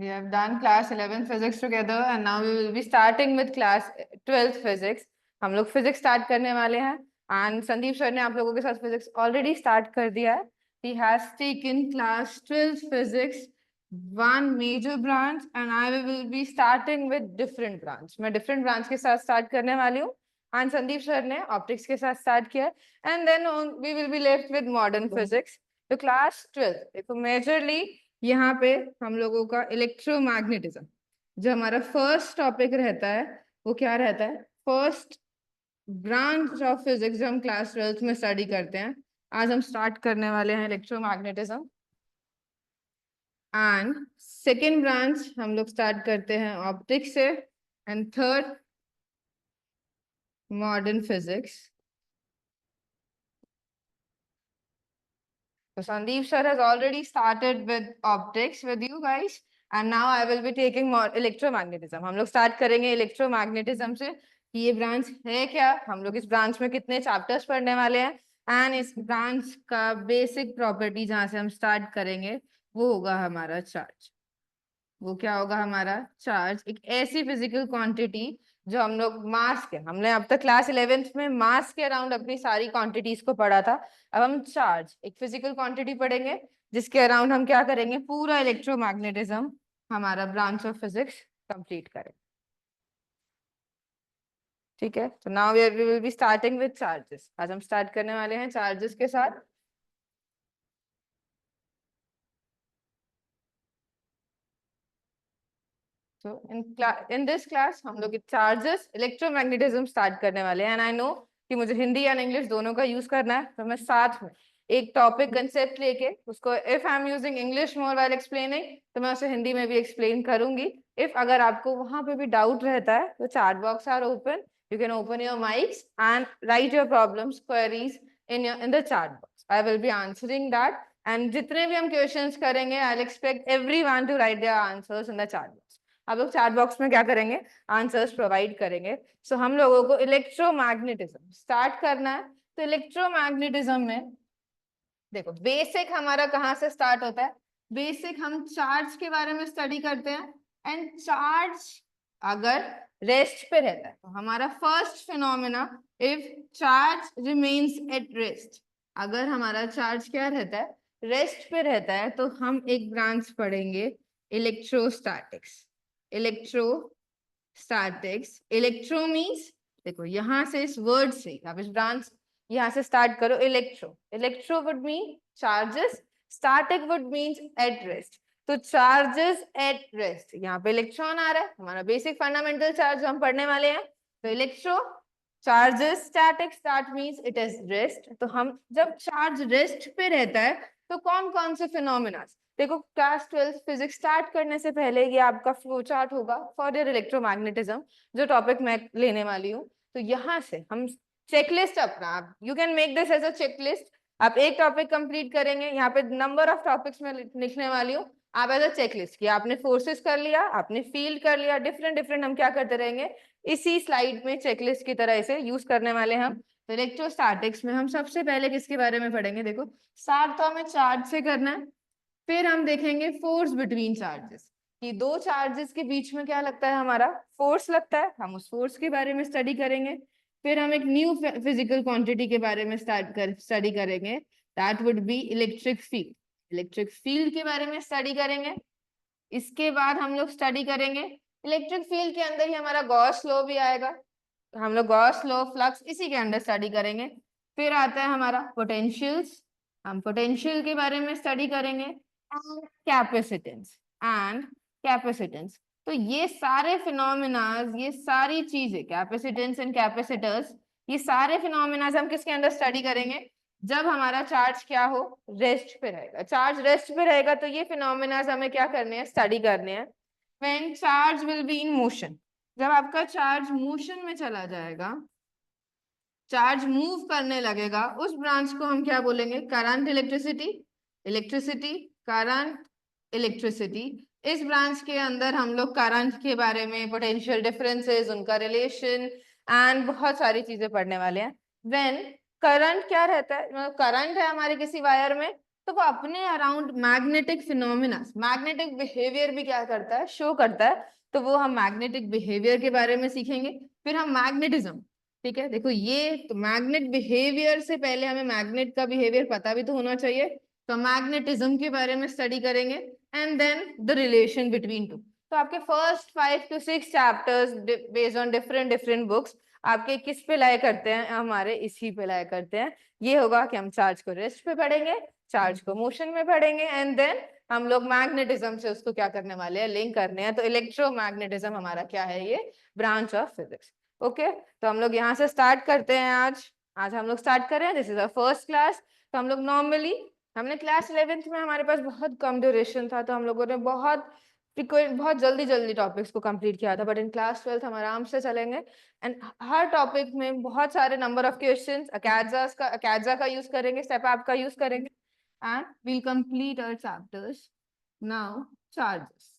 We have done class 11 physics together and now we will be starting with class 12th physics. हम लोग physics start करने वाले हैं and Sandeep sir ने आप लोगों के साथ फिजिक्स ऑलरेडी स्टार्ट कर दिया है. He has taken class 12th physics one major branch and I will be starting with different branch. मैं different branch के साथ start करने वाली हूँ एंड संदीप सर ने ऑप्टिक्स के साथ स्टार्ट किया and then we will be left with modern physics. तो क्लास 12 देखो मेजरली यहाँ पे हम लोगों का इलेक्ट्रोमैग्नेटिज्म जो हमारा फर्स्ट टॉपिक रहता है वो क्या रहता है. फर्स्ट ब्रांच ऑफ फिजिक्स जो हम क्लास 12th में स्टडी करते हैं. आज हम स्टार्ट करने वाले हैं इलेक्ट्रोमैग्नेटिज्म एंड सेकेंड ब्रांच हम लोग स्टार्ट करते हैं ऑप्टिक्स से and third modern physics. So Sandeep sir has already started with optics with you guys and now I will be taking more electromagnetism. हम लोग स्टार्ट करेंगे इलेक्ट्रोमैग्नेटिज्म से कि ये ब्रांच है क्या, हम लोग इस ब्रांच में कितने चैप्टर्स पढ़ने वाले हैं एंड इस ब्रांच का बेसिक प्रॉपर्टी जहां से हम स्टार्ट करेंगे वो होगा हमारा चार्ज. वो क्या होगा हमारा चार्ज, एक ऐसी फिजिकल क्वांटिटी जो हम लोग मास के, हमने अब तक क्लास 11th में मास के अराउंड अपनी सारी क्वांटिटीज को पढ़ा था. अब हम चार्ज एक फिजिकल क्वांटिटी पढ़ेंगे जिसके अराउंड हम क्या करेंगे, पूरा इलेक्ट्रोमैग्नेटिज्म हमारा ब्रांच ऑफ फिजिक्स कंप्लीट करें. ठीक है, तो now we will be starting with charges. आज हम स्टार्ट करने वाले हैं चार्जेस के साथ. So in this class हम लोग चार्जेस इलेक्ट्रोमैग्नेटिज्म स्टार्ट करने वाले हैं एंड आई नो कि मुझे हिंदी एंड इंग्लिश दोनों का यूज करना है तो मैं साथ में एक टॉपिक कंसेप्ट लेके उसको if I am using English more while explaining तो मैं उसे हिंदी में भी एक्सप्लेन करूंगी. इफ अगर आपको वहां पे भी डाउट रहता है तो chat box are open, you can open your mics and write your problems queries in the chat box. I will be answering that and जितने भी हम क्वेश्चंस करेंगे I expect everyone to write their answers in the chat box. आप लोग chat box में क्या करेंगे, answers provide करेंगे. सो हम लोगों को इलेक्ट्रोमैग्नेटिज्म स्टार्ट करना है. तो इलेक्ट्रोमैग्नेटिज्म में देखो बेसिक हमारा कहाँ से स्टार्ट होता है. बेसिक हम चार्ज के बारे में स्टडी करते हैं एंड चार्ज अगर रेस्ट पे रहता है तो हमारा first phenomena if charge remains at rest, अगर हमारा चार्ज क्या रहता है, रेस्ट पे रहता है, तो हम एक ब्रांच पढ़ेंगे इलेक्ट्रोस्टैटिक्स. इलेक्ट्रोस्टैटिक्स, इलेक्ट्रो मीन्स देखो यहां से इस वर्ड से आप इस ब्रांच यहां से स्टार्ट करो. Electro would mean charges, static would mean at rest. तो चार्जेस एट रेस्ट, यहाँ पे इलेक्ट्रॉन आ रहा है, हमारा बेसिक फंडामेंटल चार्ज हम पढ़ने वाले हैं. तो electro charges static, that means it is rest. तो हम जब चार्ज रेस्ट पे रहता है तो कौन कौन से फिनोमिना, देखो क्लास 12 फिजिक्स स्टार्ट करने से पहले ये आपका फ्लो चार्ट होगा फॉर योर इलेक्ट्रोमैग्नेटिज्म जो टॉपिक मैं लेने वाली हूँ. तो यहाँ से हम चेकलिस्ट अपना, you can make this as a checklist. आप एक टॉपिक कंप्लीट करेंगे, यहाँ पे नंबर ऑफ टॉपिक्स में लिखने वाली हूँ. आप एज अ चेकलिस्ट कि आपने फोर्सेस कर लिया, आपने फील्ड कर लिया, डिफरेंट डिफरेंट हम क्या करते रहेंगे इसी स्लाइड में चेकलिस्ट की तरह इसे यूज करने वाले हम. तो इलेक्ट्रोस्टैटिक्स में हम सबसे पहले किसके बारे में पढ़ेंगे, देखो स्टार्ट तो हमें चार्ज से करना है. फिर हम देखेंगे फोर्स बिटवीन चार्जेस कि दो चार्जेस के बीच में क्या लगता है, हमारा फोर्स लगता है. हम उस फोर्स के बारे में स्टडी करेंगे. फिर हम एक न्यू फिजिकल क्वांटिटी के बारे में स्टडी करेंगे, that would be electric field. Electric field के बारे में स्टडी करेंगे. इसके बाद हम लोग स्टडी करेंगे इलेक्ट्रिक फील्ड के अंदर ही हमारा गॉस लॉ भी आएगा, हम लोग गॉस लॉ फ्लक्स इसी के अंदर स्टडी करेंगे. फिर आता है हमारा पोटेंशियल्स, हम पोटेंशियल के बारे में स्टडी करेंगे एंड कैपेसिटेंस. तो ये सारे फिनोमिनाज, ये सारी चीजें कैपेसिटेंस एंड कैपेसिटर्स, ये सारे फिनोमिनाज हम किसके अंदर स्टडी करेंगे, जब हमारा चार्ज क्या हो, रेस्ट पे रहेगा. चार्ज रेस्ट पे रहेगा तो ये फिनोमिनाज हमें क्या करने हैं, स्टडी करने हैं. When charge will be in motion, जब आपका चार्ज मोशन में चला जाएगा, चार्ज मूव करने लगेगा, उस ब्रांच को हम क्या बोलेंगे, current electricity. Electricity current electricity, इस ब्रांच के अंदर हम लोग करंट के बारे में, पोटेंशियल डिफरेंसेस, उनका रिलेशन एंड बहुत सारी चीजें पढ़ने वाले हैं. व्हेन करंट क्या रहता है, मतलब करंट है हमारे किसी वायर में तो वो अपने around magnetic phenomena, magnetic behaviour भी क्या करता है, शो करता है। तो वो हम मैग्नेटिक बिहेवियर के बारे में सीखेंगे। फिर हम मैग्नेटिज्म, ठीक है, देखो ये तो मैग्नेट बिहेवियर से पहले हमें मैग्नेट का बिहेवियर पता भी तो होना चाहिए। तो मैग्नेटिज्म के बारे में स्टडी करेंगे and then the relation between two. तो आपके first 5 to 6 chapters based on different different books आपके किस पे लाया करते हैं, हमारे इसी पे लाया करते हैं। ये होगा कि हम चार्ज को रेस्ट पे पढ़ेंगे, चार्ज को मोशन में पढ़ेंगे एंड देन हम लोग मैग्नेटिज्म से उसको क्या करने वाले हैं, लिंक करने हैं। तो इलेक्ट्रोमैग्नेटिज्म हमारा क्या है, ये ब्रांच ऑफ फिजिक्स। ओके, तो हम लोग यहाँ से स्टार्ट करते हैं। आज हम लोग स्टार्ट कर रहे हैं, this is our first class. तो हम लोग नॉर्मली, हमने क्लास 11th में हमारे पास बहुत कम ड्यूरेशन था, तो हम लोगों ने बहुत जल्दी जल्दी टॉपिक्स को कंप्लीट किया था। बट इन क्लास 12th हम आराम से चलेंगे एंड हर टॉपिक में बहुत सारे नंबर ऑफ क्वेश्चंस, अकैजा का यूज करेंगे, स्टेप ऐप का यूज करेंगे and we'll complete our chapters now. Charges,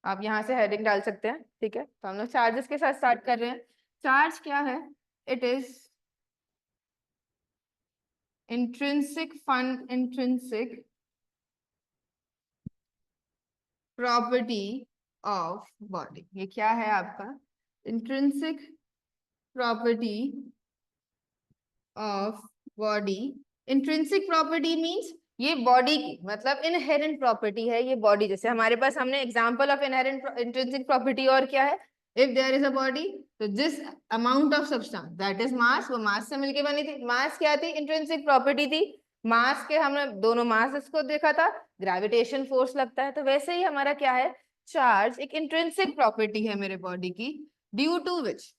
आप यहाँ से हेडिंग डाल सकते हैं, ठीक है। तो हम लोग चार्जेस के साथ स्टार्ट कर रहे हैं। चार्ज क्या है, it is intrinsic property of body. ये क्या है आपका intrinsic property of body. Intrinsic property means ये बॉडी की मतलब इनहेरेंट प्रॉपर्टी है ये बॉडी। जैसे हमारे पास हमने example of inherent intrinsic property और क्या है, if there is a body तो जिस amount of substance that is mass, वो मास से मिलके बनी थी। मास क्या थी, इंट्रिंसिक प्रॉपर्टी थी। मास के हमने दोनों मास इसको देखा था, ग्रेविटेशन फोर्स लगता है। तो वैसे ही हमारा क्या है, चार्ज एक इंट्रिंसिक प्रॉपर्टी है मेरे बॉडी की, due to which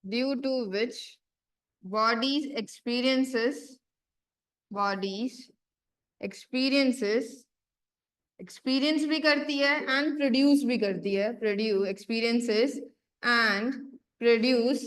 due to which bodies experiences experience भी करती है and produce भी करती है, experiences and produce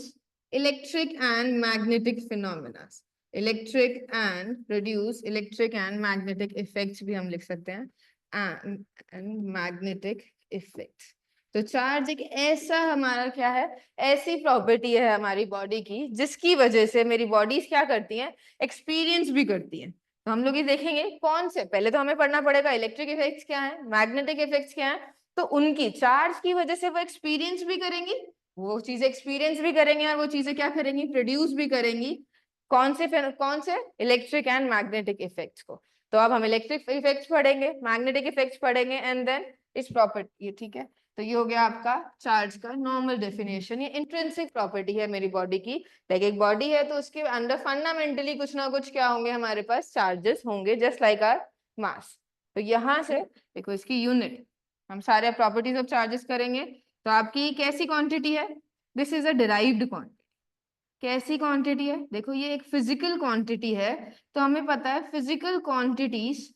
electric and magnetic phenomena। electric and magnetic effects भी हम लिख सकते हैं, and magnetic effects। तो चार्ज एक ऐसा हमारा क्या है, ऐसी प्रॉपर्टी है हमारी बॉडी की जिसकी वजह से मेरी बॉडीज क्या करती हैं, एक्सपीरियंस भी करती हैं। तो हम लोग ये देखेंगे कौन से, पहले तो हमें पढ़ना पड़ेगा इलेक्ट्रिक इफेक्ट्स क्या है, मैग्नेटिक इफेक्ट्स क्या है। तो उनकी चार्ज की वजह से वो एक्सपीरियंस भी करेंगी, वो चीजें एक्सपीरियंस भी करेंगे और वो चीजें क्या करेंगी, प्रोड्यूस भी करेंगी। कौन से इलेक्ट्रिक एंड मैग्नेटिक इफेक्ट्स को। तो अब हम इलेक्ट्रिक इफेक्ट्स पढ़ेंगे, मैग्नेटिक इफेक्ट्स पढ़ेंगे एंड देन इस प्रॉपर्टी, ठीक है। तो ये हो गया आपका चार्ज का नॉर्मल डेफिनेशन। ये इंट्रिंसिक प्रॉपर्टी है मेरी बॉडी की। लाइक एक बॉडी है तो उसके अंदर फंडामेंटली कुछ ना कुछ क्या होंगे, हमारे पास चार्जेस होंगे, जस्ट लाइक आवर मास। तो यहाँ से देखो इसकी यूनिट, हम सारे प्रॉपर्टीज ऑफ चार्जेस करेंगे। तो आपकी कैसी क्वांटिटी है, this is a derived quantity. कैसी क्वांटिटी है, देखो ये एक फिजिकल क्वांटिटी है। तो हमें पता है फिजिकल क्वांटिटीज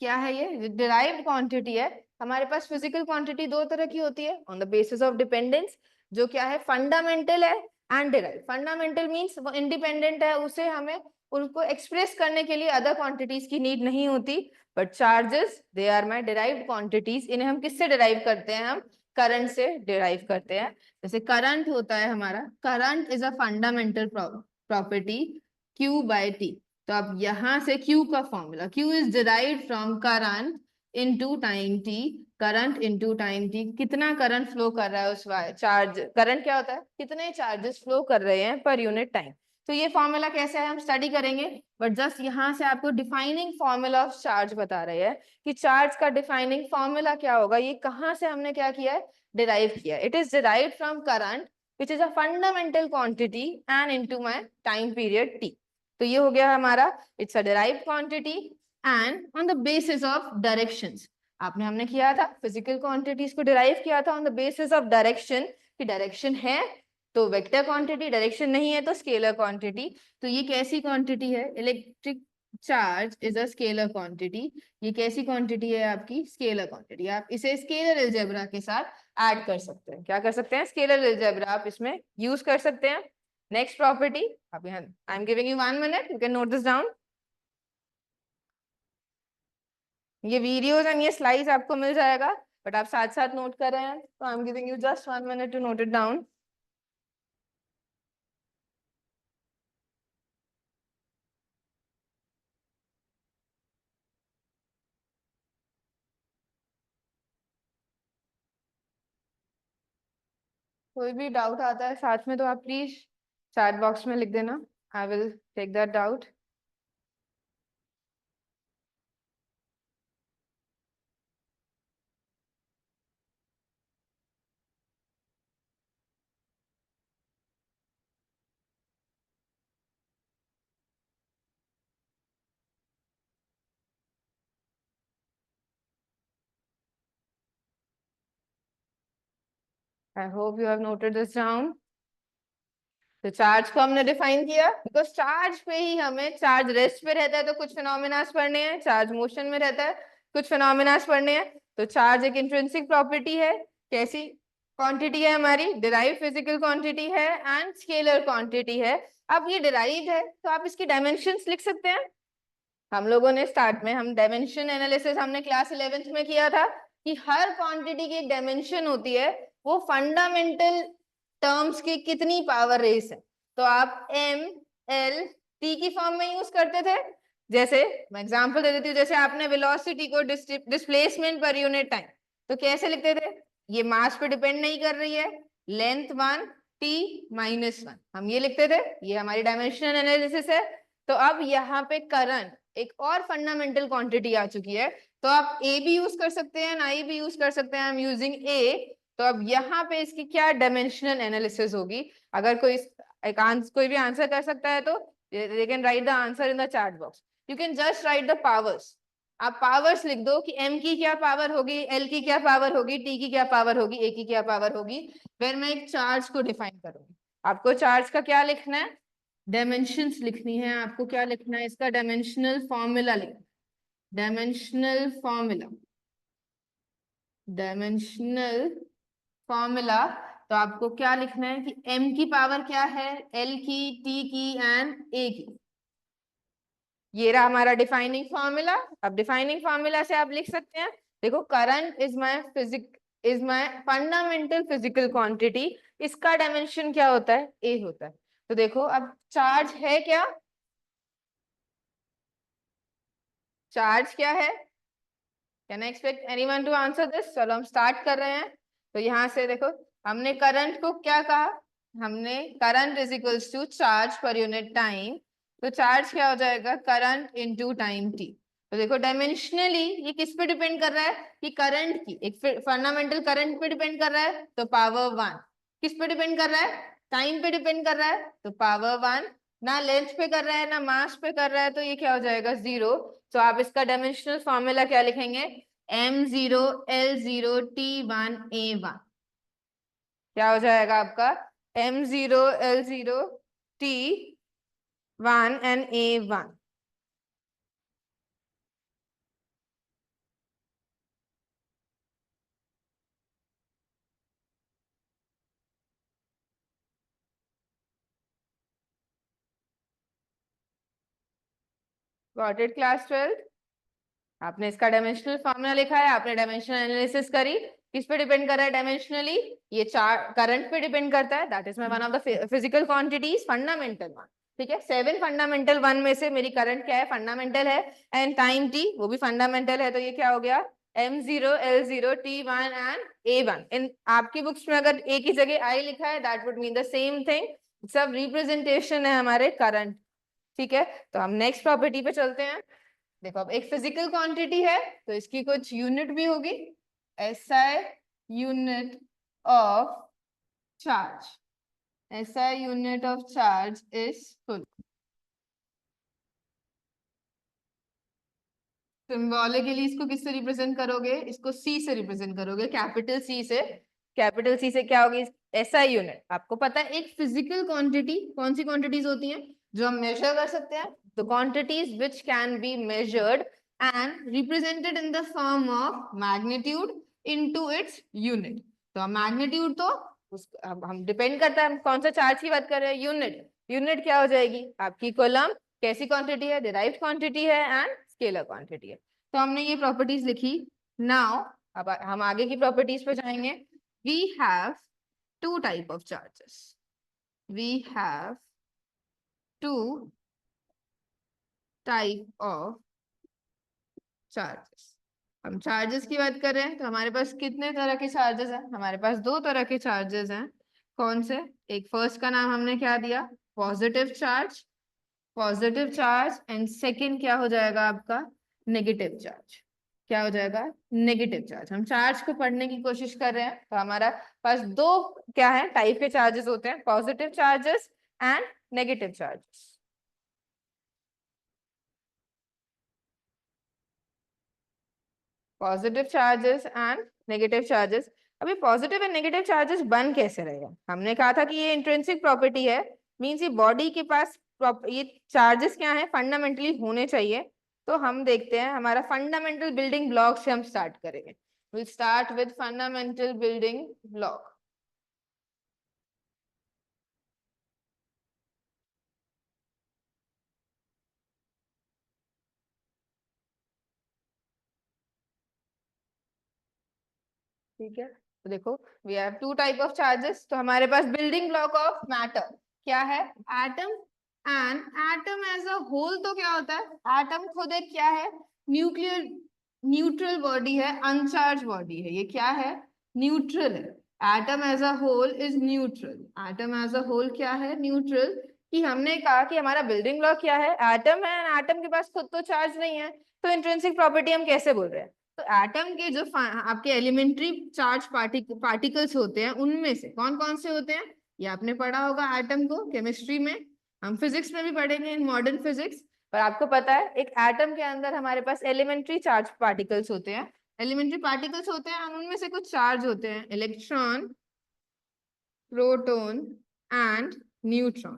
क्या है, ये डिराइव्ड क्वांटिटी है। हमारे पास फिजिकल क्वांटिटी दो तरह की होती है, on the basis of dependence, जो क्या है फंडामेंटल है, एंड डिराइव्ड। फंडामेंटल मींस वो इंडिपेंडेंट है, उसे हमें उनको एक्सप्रेस करने के लिए अदर क्वांटिटीज की नीड नहीं होती। But charges they are my derived quantities. इन्हें हम किससे डिराइव करते हैं, हम करंट से डिराइव करते हैं। जैसे करंट होता है हमारा, current is a fundamental property Q/T। तो अब यहां से Q का formula, Q is derived from current into time t। Current into time t, कितना करंट फ्लो कर रहा है उस चार्ज, करंट क्या होता है, कितने चार्जेस फ्लो कर रहे हैं पर यूनिट टाइम। तो ये फॉर्मूला कैसे है हम स्टडी करेंगे। बट जस्ट यहाँ से आपको डिफाइनिंग फॉर्मूला ऑफ चार्ज बता रहे हैं कि चार्ज का डिफाइनिंग फॉर्मूला क्या होगा। ये कहाँ से हमने क्या किया है, डिराइव किया। It is derived from current which is a fundamental quantity and into my time period t। तो ये हो गया हमारा, it's a derived quantity and on the basis of directions. हमने किया था फिजिकल क्वांटिटीज को डिराइव किया था on the basis of direction, कि डायरेक्शन है तो वेक्टर क्वांटिटी, डायरेक्शन नहीं है तो स्केलर क्वांटिटी। तो ये कैसी क्वांटिटी है, electric charge is a scalar quantity. ये कैसी क्वांटिटी है आपकी, स्केलर क्वांटिटी। आप इसे स्केलर अलजेब्रा के साथ ऐड कर सकते हैं, क्या कर सकते हैं, स्केलर अलजेब्रा आप इसमें यूज कर सकते हैं। नेक्स्ट प्रॉपर्टी, आप यहाँ, आई am giving you 1 minute, you can note this down. ये वीडियोस एंड ये स्लाइड्स आपको मिल जाएगा, बट आप साथ साथ नोट कर रहे हैं, तो I am giving you just 1 minute to note it down. कोई भी डाउट आता है साथ में तो आप प्लीज चैट बॉक्स में लिख देना, I will take that doubt. I hope you have noted this down. तो चार्ज को हमने डिफाइन किया, बिकॉज चार्ज पे ही हमें, चार्ज रेस्ट पे रहता है तो कुछ फिनोमिनास पढ़ने हैं, चार्ज मोशन में रहता है कुछ फिनोमिनास पढ़ने हैं। तो चार्ज एक इंट्रिंसिक प्रॉपर्टी है, कैसी क्वांटिटी है हमारी, डिराइव फिजिकल क्वांटिटी है एंड स्केलर क्वांटिटी है। अब ये डिराइव है तो आप इसकी डायमेंशंस लिख सकते हैं। हम लोगों ने स्टार्ट में हम डायमेंशन एनालिसिस हमने क्लास 11th में किया था कि हर क्वांटिटी की एक डायमेंशन होती है, वो फंडामेंटल टर्म्स की कितनी पावर रेस है। तो आप एम एल टी की फॉर्म में यूज करते थे। जैसे मैं एग्जांपल दे देती हूँ, जैसे आपने वेलोसिटी को डिस्प्लेसमेंट पर यूनिट टाइम, तो कैसे लिखते थे, ये मास पे डिपेंड नहीं कर रही है, लेंथ 1 t-1 हम ये लिखते थे, ये हमारी डायमेंशनल एनालिसिस है। तो अब यहाँ पे करंट एक और फंडामेंटल क्वांटिटी आ चुकी है, तो आप ए भी यूज कर सकते हैं, आई भी यूज कर सकते हैं, आई एम यूजिंग ए। तो अब यहाँ पे इसकी क्या डायमेंशनल एनालिसिस होगी, अगर कोई भी आंसर कर सकता है तो they can write the answer in the chat box. You can just right the powers, आप पावर्स लिख दो कि एम की क्या पावर होगी, एल की क्या पावर होगी, टी की क्या पावर होगी, ए की क्या पावर होगी। फिर मैं एक चार्ज को डिफाइन करूंगी। आपको चार्ज का क्या लिखना है, डायमेंशंस लिखनी है। आपको क्या लिखना है, इसका डायमेंशनल फॉर्मूला लिखना, डायमेंशनल फॉर्मूला, डायमेंशनल फॉर्मूला। तो आपको क्या लिखना है कि m की पावर क्या है, l की, t की एंड a की। ये रहा हमारा डिफाइनिंग फॉर्मूला। अब डिफाइनिंग फॉर्मूला से आप लिख सकते हैं, देखो current is my fundamental physical quantity, इसका डायमेंशन क्या होता है, a होता है। तो देखो अब चार्ज है क्या, चार्ज क्या है, can I expect anyone to answer this. चलो हम स्टार्ट कर रहे हैं। तो यहाँ से देखो, हमने करंट को क्या कहा, हमने current is equals to charge per unit time. तो चार्ज क्या हो जाएगा, करंट इनटू टाइम टी। तो देखो डायमेंशनली ये किस पे डिपेंड कर रहा है, कि करंट की एक फंडामेंटल करंट पे डिपेंड कर रहा है, तो पावर 1। किस पे डिपेंड कर रहा है, टाइम पे डिपेंड कर रहा है, तो पावर 1। ना लेंथ पे कर रहा है ना मास पे कर रहा है, तो ये क्या हो जाएगा, 0। तो आप इसका डायमेंशनल फॉर्मूला क्या लिखेंगे, m0 l0 t1 a1। क्या हो जाएगा आपका, m0 l0 t1 and a1। Got it class 12? आपने इसका डायमेंशनल फॉर्मूला लिखा है, आपने डायमेंशनल एनालिसिस करी, किस पे डिपेंड कर रहा है डायमेंशनली, ये चार करंट पे डिपेंड करता है, that is my one of the physical quantities, fundamental one. ठीक है, 7 फंडामेंटल वन में से मेरी करंट क्या है, फंडामेंटल है, एंड टाइम टी वो भी फंडामेंटल है। तो ये क्या हो गया, m0 l0 t1 and a1। इन आपकी बुक्स में अगर a की जगह I लिखा है, that would mean the same thing, सब रिप्रेजेंटेशन है हमारे करंट। ठीक है, तो हम नेक्स्ट प्रॉपर्टी पे चलते हैं। देखो अब एक फिजिकल क्वांटिटी है तो इसकी कुछ यूनिट भी होगी, SI unit of charge, SI unit of charge is full. Symbolically इसको किससे रिप्रेजेंट करोगे, इसको C से रिप्रेजेंट करोगे, कैपिटल C से। कैपिटल C से क्या होगी, SI यूनिट। आपको पता है एक फिजिकल क्वांटिटी कौन सी क्वांटिटीज होती हैं जो हम मेजर कर सकते हैं, तो quantities which can be measured and represented in the form of magnitude into its unit. तो मैग्नीट्यूड तो अब हम डिपेंड करता है हम कौन सा चार्ज की बात कर रहे हैं, यूनिट। यूनिट क्या हो जाएगी आपकी, कूलम्ब। कैसी क्वांटिटी है, डिराइव्ड क्वांटिटी है एंड स्केलर क्वांटिटी है। तो हमने ये प्रॉपर्टीज लिखी। नाउ अब हम आगे की प्रॉपर्टीज पे जाएंगे। We have two type of charges, we have two type of charges. हम चार्जेस की बात कर रहे हैं तो हमारे पास कितने तरह के चार्जेस हैं, हमारे पास दो तरह के चार्जेस हैं। कौन से? एक फर्स्ट का नाम हमने क्या दिया? पॉजिटिव चार्ज एंड सेकंड क्या हो जाएगा आपका? Negative charge. क्या हो जाएगा? Negative charge. हम चार्ज को पढ़ने की कोशिश कर रहे हैं, तो हमारा पास दो क्या है टाइप के चार्जेस होते हैं, positive charges and negative charges. Positive charges and negative charges. अभी पॉजिटिव एंड नेगेटिव चार्जेस बन कैसे रहेगा? हमने कहा था कि ये इंट्रिंसिक प्रॉपर्टी है, मींस ये बॉडी के पास ये चार्जेस क्या है, फंडामेंटली होने चाहिए। तो हम देखते हैं, हमारा फंडामेंटल बिल्डिंग ब्लॉक से हम स्टार्ट करेंगे। Will start with fundamental building block. ठीक है, तो देखो we have two type of charges. तो हमारे पास बिल्डिंग ब्लॉक ऑफ मैटर क्या है? Atom. And atom as a whole तो क्या होता है? एटम खुद एक क्या है? न्यूक्लियर न्यूट्रल बॉडी है, अनचार्ज बॉडी है। ये क्या है? न्यूट्रल है। Atom as a whole is neutral. Atom as a whole क्या है? न्यूट्रल। कि हमने कहा कि हमारा बिल्डिंग ब्लॉक क्या है? एटम है। एटम के पास खुद तो चार्ज नहीं है, तो इंट्रिंसिक प्रॉपर्टी हम कैसे बोल रहे हैं? तो एटम के जो आपके एलिमेंट्री चार्ज पार्टिकल्स होते हैं, उनमें से कौन कौन से होते हैं? ये आपने पढ़ा होगा एटम को केमिस्ट्री में, हम फिजिक्स में भी पढ़ेंगे इन मॉडर्न फिजिक्स। पर आपको पता है एक एटम के अंदर हमारे पास एलिमेंट्री चार्ज पार्टिकल्स होते हैं। एलिमेंट्री पार्टिकल्स होते हैं, उनमें से कुछ चार्ज होते हैं, इलेक्ट्रॉन, प्रोटॉन एंड न्यूट्रॉन।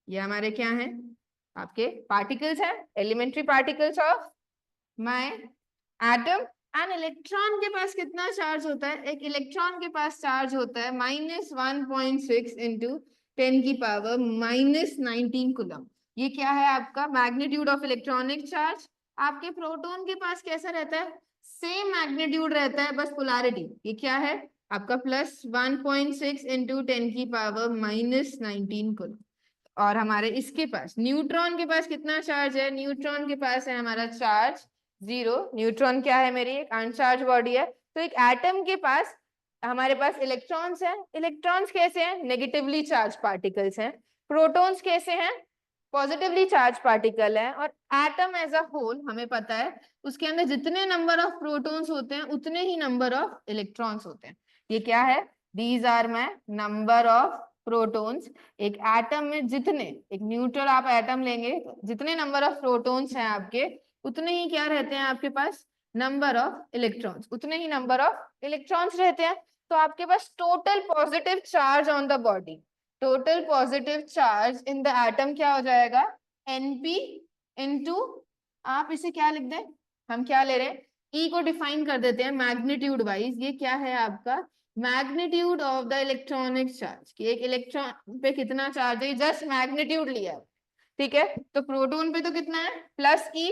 ये हमारे क्या हैं? आपके पार्टिकल्स हैं, elementary particles of my atom. And electron के पास कितना चार्ज होता है? एक इलेक्ट्रॉन के पास चार्ज होता है -1.6 इंटू 10 की पावर -19 कूलम। ये क्या है आपका? Magnitude of electronic charge. आपके प्रोटॉन के पास कैसा रहता है? सेम मैग्नीट्यूड रहता है, बस पोलैरिटी। ये क्या है आपका? +1.6 इंटू 10 की पावर -19 कूलम। और हमारे इसके पास न्यूट्रॉन के पास कितना चार्ज है? न्यूट्रॉन के पास है हमारा चार्ज 0। न्यूट्रॉन क्या है? मेरी एक अनचार्ज बॉडी है। तो एक एटम के पास हमारे पास इलेक्ट्रॉन्स हैं। इलेक्ट्रॉन्स कैसे हैं? नेगेटिवली चार्ज पार्टिकल्स हैं। प्रोटॉन्स कैसे हैं? पॉजिटिवली चार्ज पार्टिकल है। और एटम एज अ होल हमें पता है उसके अंदर जितने नंबर ऑफ प्रोटॉन्स होते हैं उतने ही नंबर ऑफ इलेक्ट्रॉन्स होते हैं। ये क्या है? These are my number of protons. एक एटम में जितने, एक न्यूट्रल आप एटम लेंगे, जितने नंबर ऑफ प्रोटॉन्स हैं आपके, उतने ही क्या रहते हैं आपके पास? Number of electrons. उतने ही नंबर ऑफ इलेक्ट्रॉन्स रहते हैं। तो आपके पास total positive charge on the body, total positive charge in the atom क्या हो जाएगा? Np इंटू, आप इसे क्या लिख दें, हम क्या ले रहे हैं? E को डिफाइन कर देते हैं मैग्नीट्यूड वाइज। ये क्या है आपका? Magnitude of the electronic charge, कि एक इलेक्ट्रॉन पे कितना चार्ज है, जस्ट मैग्नीट्यूड लिया है। ठीक है, तो प्रोटॉन पे तो कितना है? +E।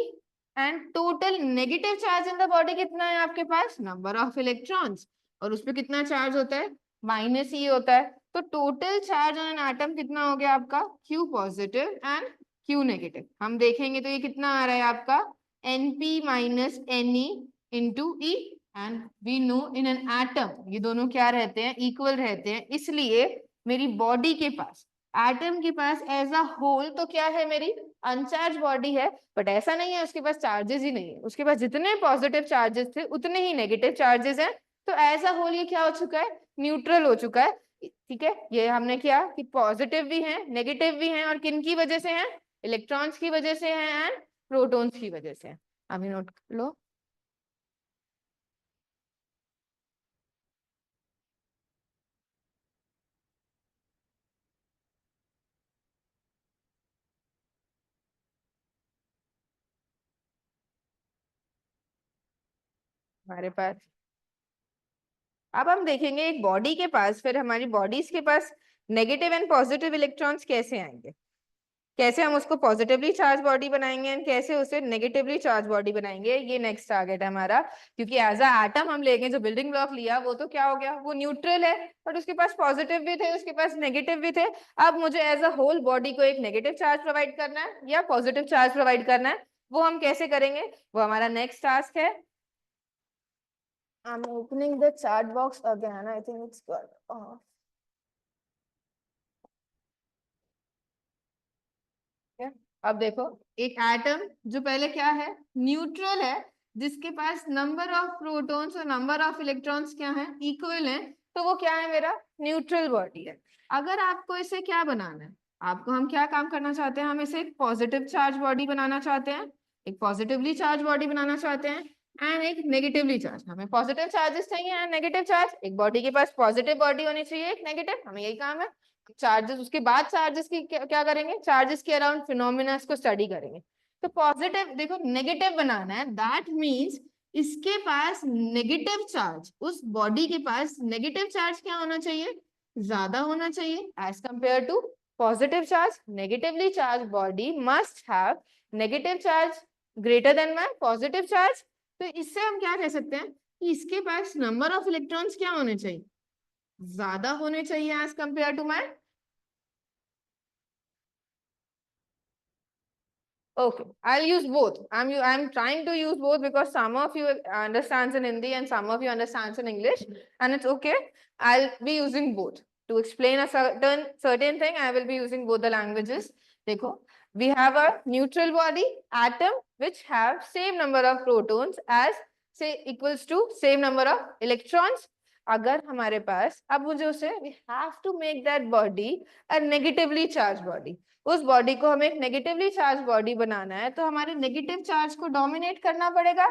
And total negative charge in the body कितना है आपके पास? Number of electrons. और उस पर कितना चार्ज होता है? -E होता है। तो total charge on an atom कितना हो गया आपका? Q positive and Q negative. हम देखेंगे तो ये कितना आ रहा है आपका? Np minus Ne into E। And we know in an atom ये दोनों क्या रहते हैं? इक्वल रहते हैं। इसलिए मेरी बॉडी के पास, एटम के पास एज अ होल तो क्या है? मेरी अनचार्ज बॉडी है। बट ऐसा नहीं है उसके पास चार्जेस ही नहीं है, उसके पास जितने पॉजिटिव चार्जेस थे उतने ही नेगेटिव चार्जेस हैं। तो एज अ होल ये क्या हो चुका है? न्यूट्रल हो चुका है। ठीक है, ये हमने किया कि पॉजिटिव भी हैं, नेगेटिव भी हैं, और किन की वजह से हैं? इलेक्ट्रॉन्स की वजह से हैं एंड प्रोटॉन्स की वजह से हैं। अभी नोट कर लो। हमारे पास अब हम देखेंगे एक बॉडी के पास, फिर हमारी बॉडीज के पास नेगेटिव एंड पॉजिटिव इलेक्ट्रॉन्स कैसे आएंगे, कैसे हम उसको पॉजिटिवली चार्ज बॉडी बनाएंगे एंड कैसे उसे नेगेटिवली चार्ज बॉडी बनाएंगे। ये नेक्स्ट टारगेट है हमारा। क्योंकि एज अ एटम हम लेंगे, जो बिल्डिंग ब्लॉक लिया वो तो क्या हो गया? वो न्यूट्रल है, बट उसके पास पॉजिटिव भी थे, उसके पास नेगेटिव भी थे। अब मुझे एज अ होल बॉडी को एक नेगेटिव चार्ज प्रोवाइड करना है या पॉजिटिव चार्ज प्रोवाइड करना है। वो हम कैसे करेंगे? वो हमारा नेक्स्ट टास्क है। I'm opening the chat box again. I think it's got off. अब देखो, एक एटम जो पहले क्या है, न्यूट्रल है, जिसके पास नंबर ऑफ प्रोटॉन्स और नंबर ऑफ इलेक्ट्रॉन्स क्या है, इक्वल है, तो वो क्या है, मेरा न्यूट्रल बॉडी है। अगर आपको इसे क्या बनाना है, आपको हम क्या काम करना चाहते हैं, हम इसे एक पॉजिटिव चार्ज बॉडी बनाना चाहते हैं, एक पॉजिटिवली चार्ज बॉडी बनाना चाहते हैं एंड एक नेगेटिवली चार्ज। हमें पॉजिटिव चार्जेस चाहिए एंड नेगेटिव चार्ज, एक बॉडी के पास पॉजिटिव बॉडी होनी चाहिए, एक नेगेटिव, हमें यही काम है। चार्जेस, उसके बाद चार्जेस की क्या करेंगे, चार्जेस के अराउंड फिनोमिना को स्टडी करेंगे। तो पॉजिटिव, देखो नेगेटिव बनाना है, दैट मीन्स इसके पास नेगेटिव चार्ज, उस बॉडी के पास नेगेटिव चार्ज क्या होना चाहिए, ज्यादा होना चाहिए as compare to positive charge. Negatively charge body must have negative charge greater than my positive charge. तो इससे हम क्या कह सकते हैं कि इसके पास नंबर ऑफ इलेक्ट्रॉन्स क्या होने चाहिए, ज्यादा होने चाहिए as compare to my. Okay, I'll use both. I'm trying to use both because some of you understands in Hindi and some of you understands in English, and it's okay. I'll be using both to explain a certain thing. I will be using both the languages. देखो, we have a neutral body atom which have same number of protons as say equals to same number of electrons. अगर हमारे पास, अब मुझे उसे we have to make that body a negatively charged body. उस body को हमें एक negatively charge body बनाना है, तो हमारे नेगेटिव चार्ज को डोमिनेट करना पड़ेगा।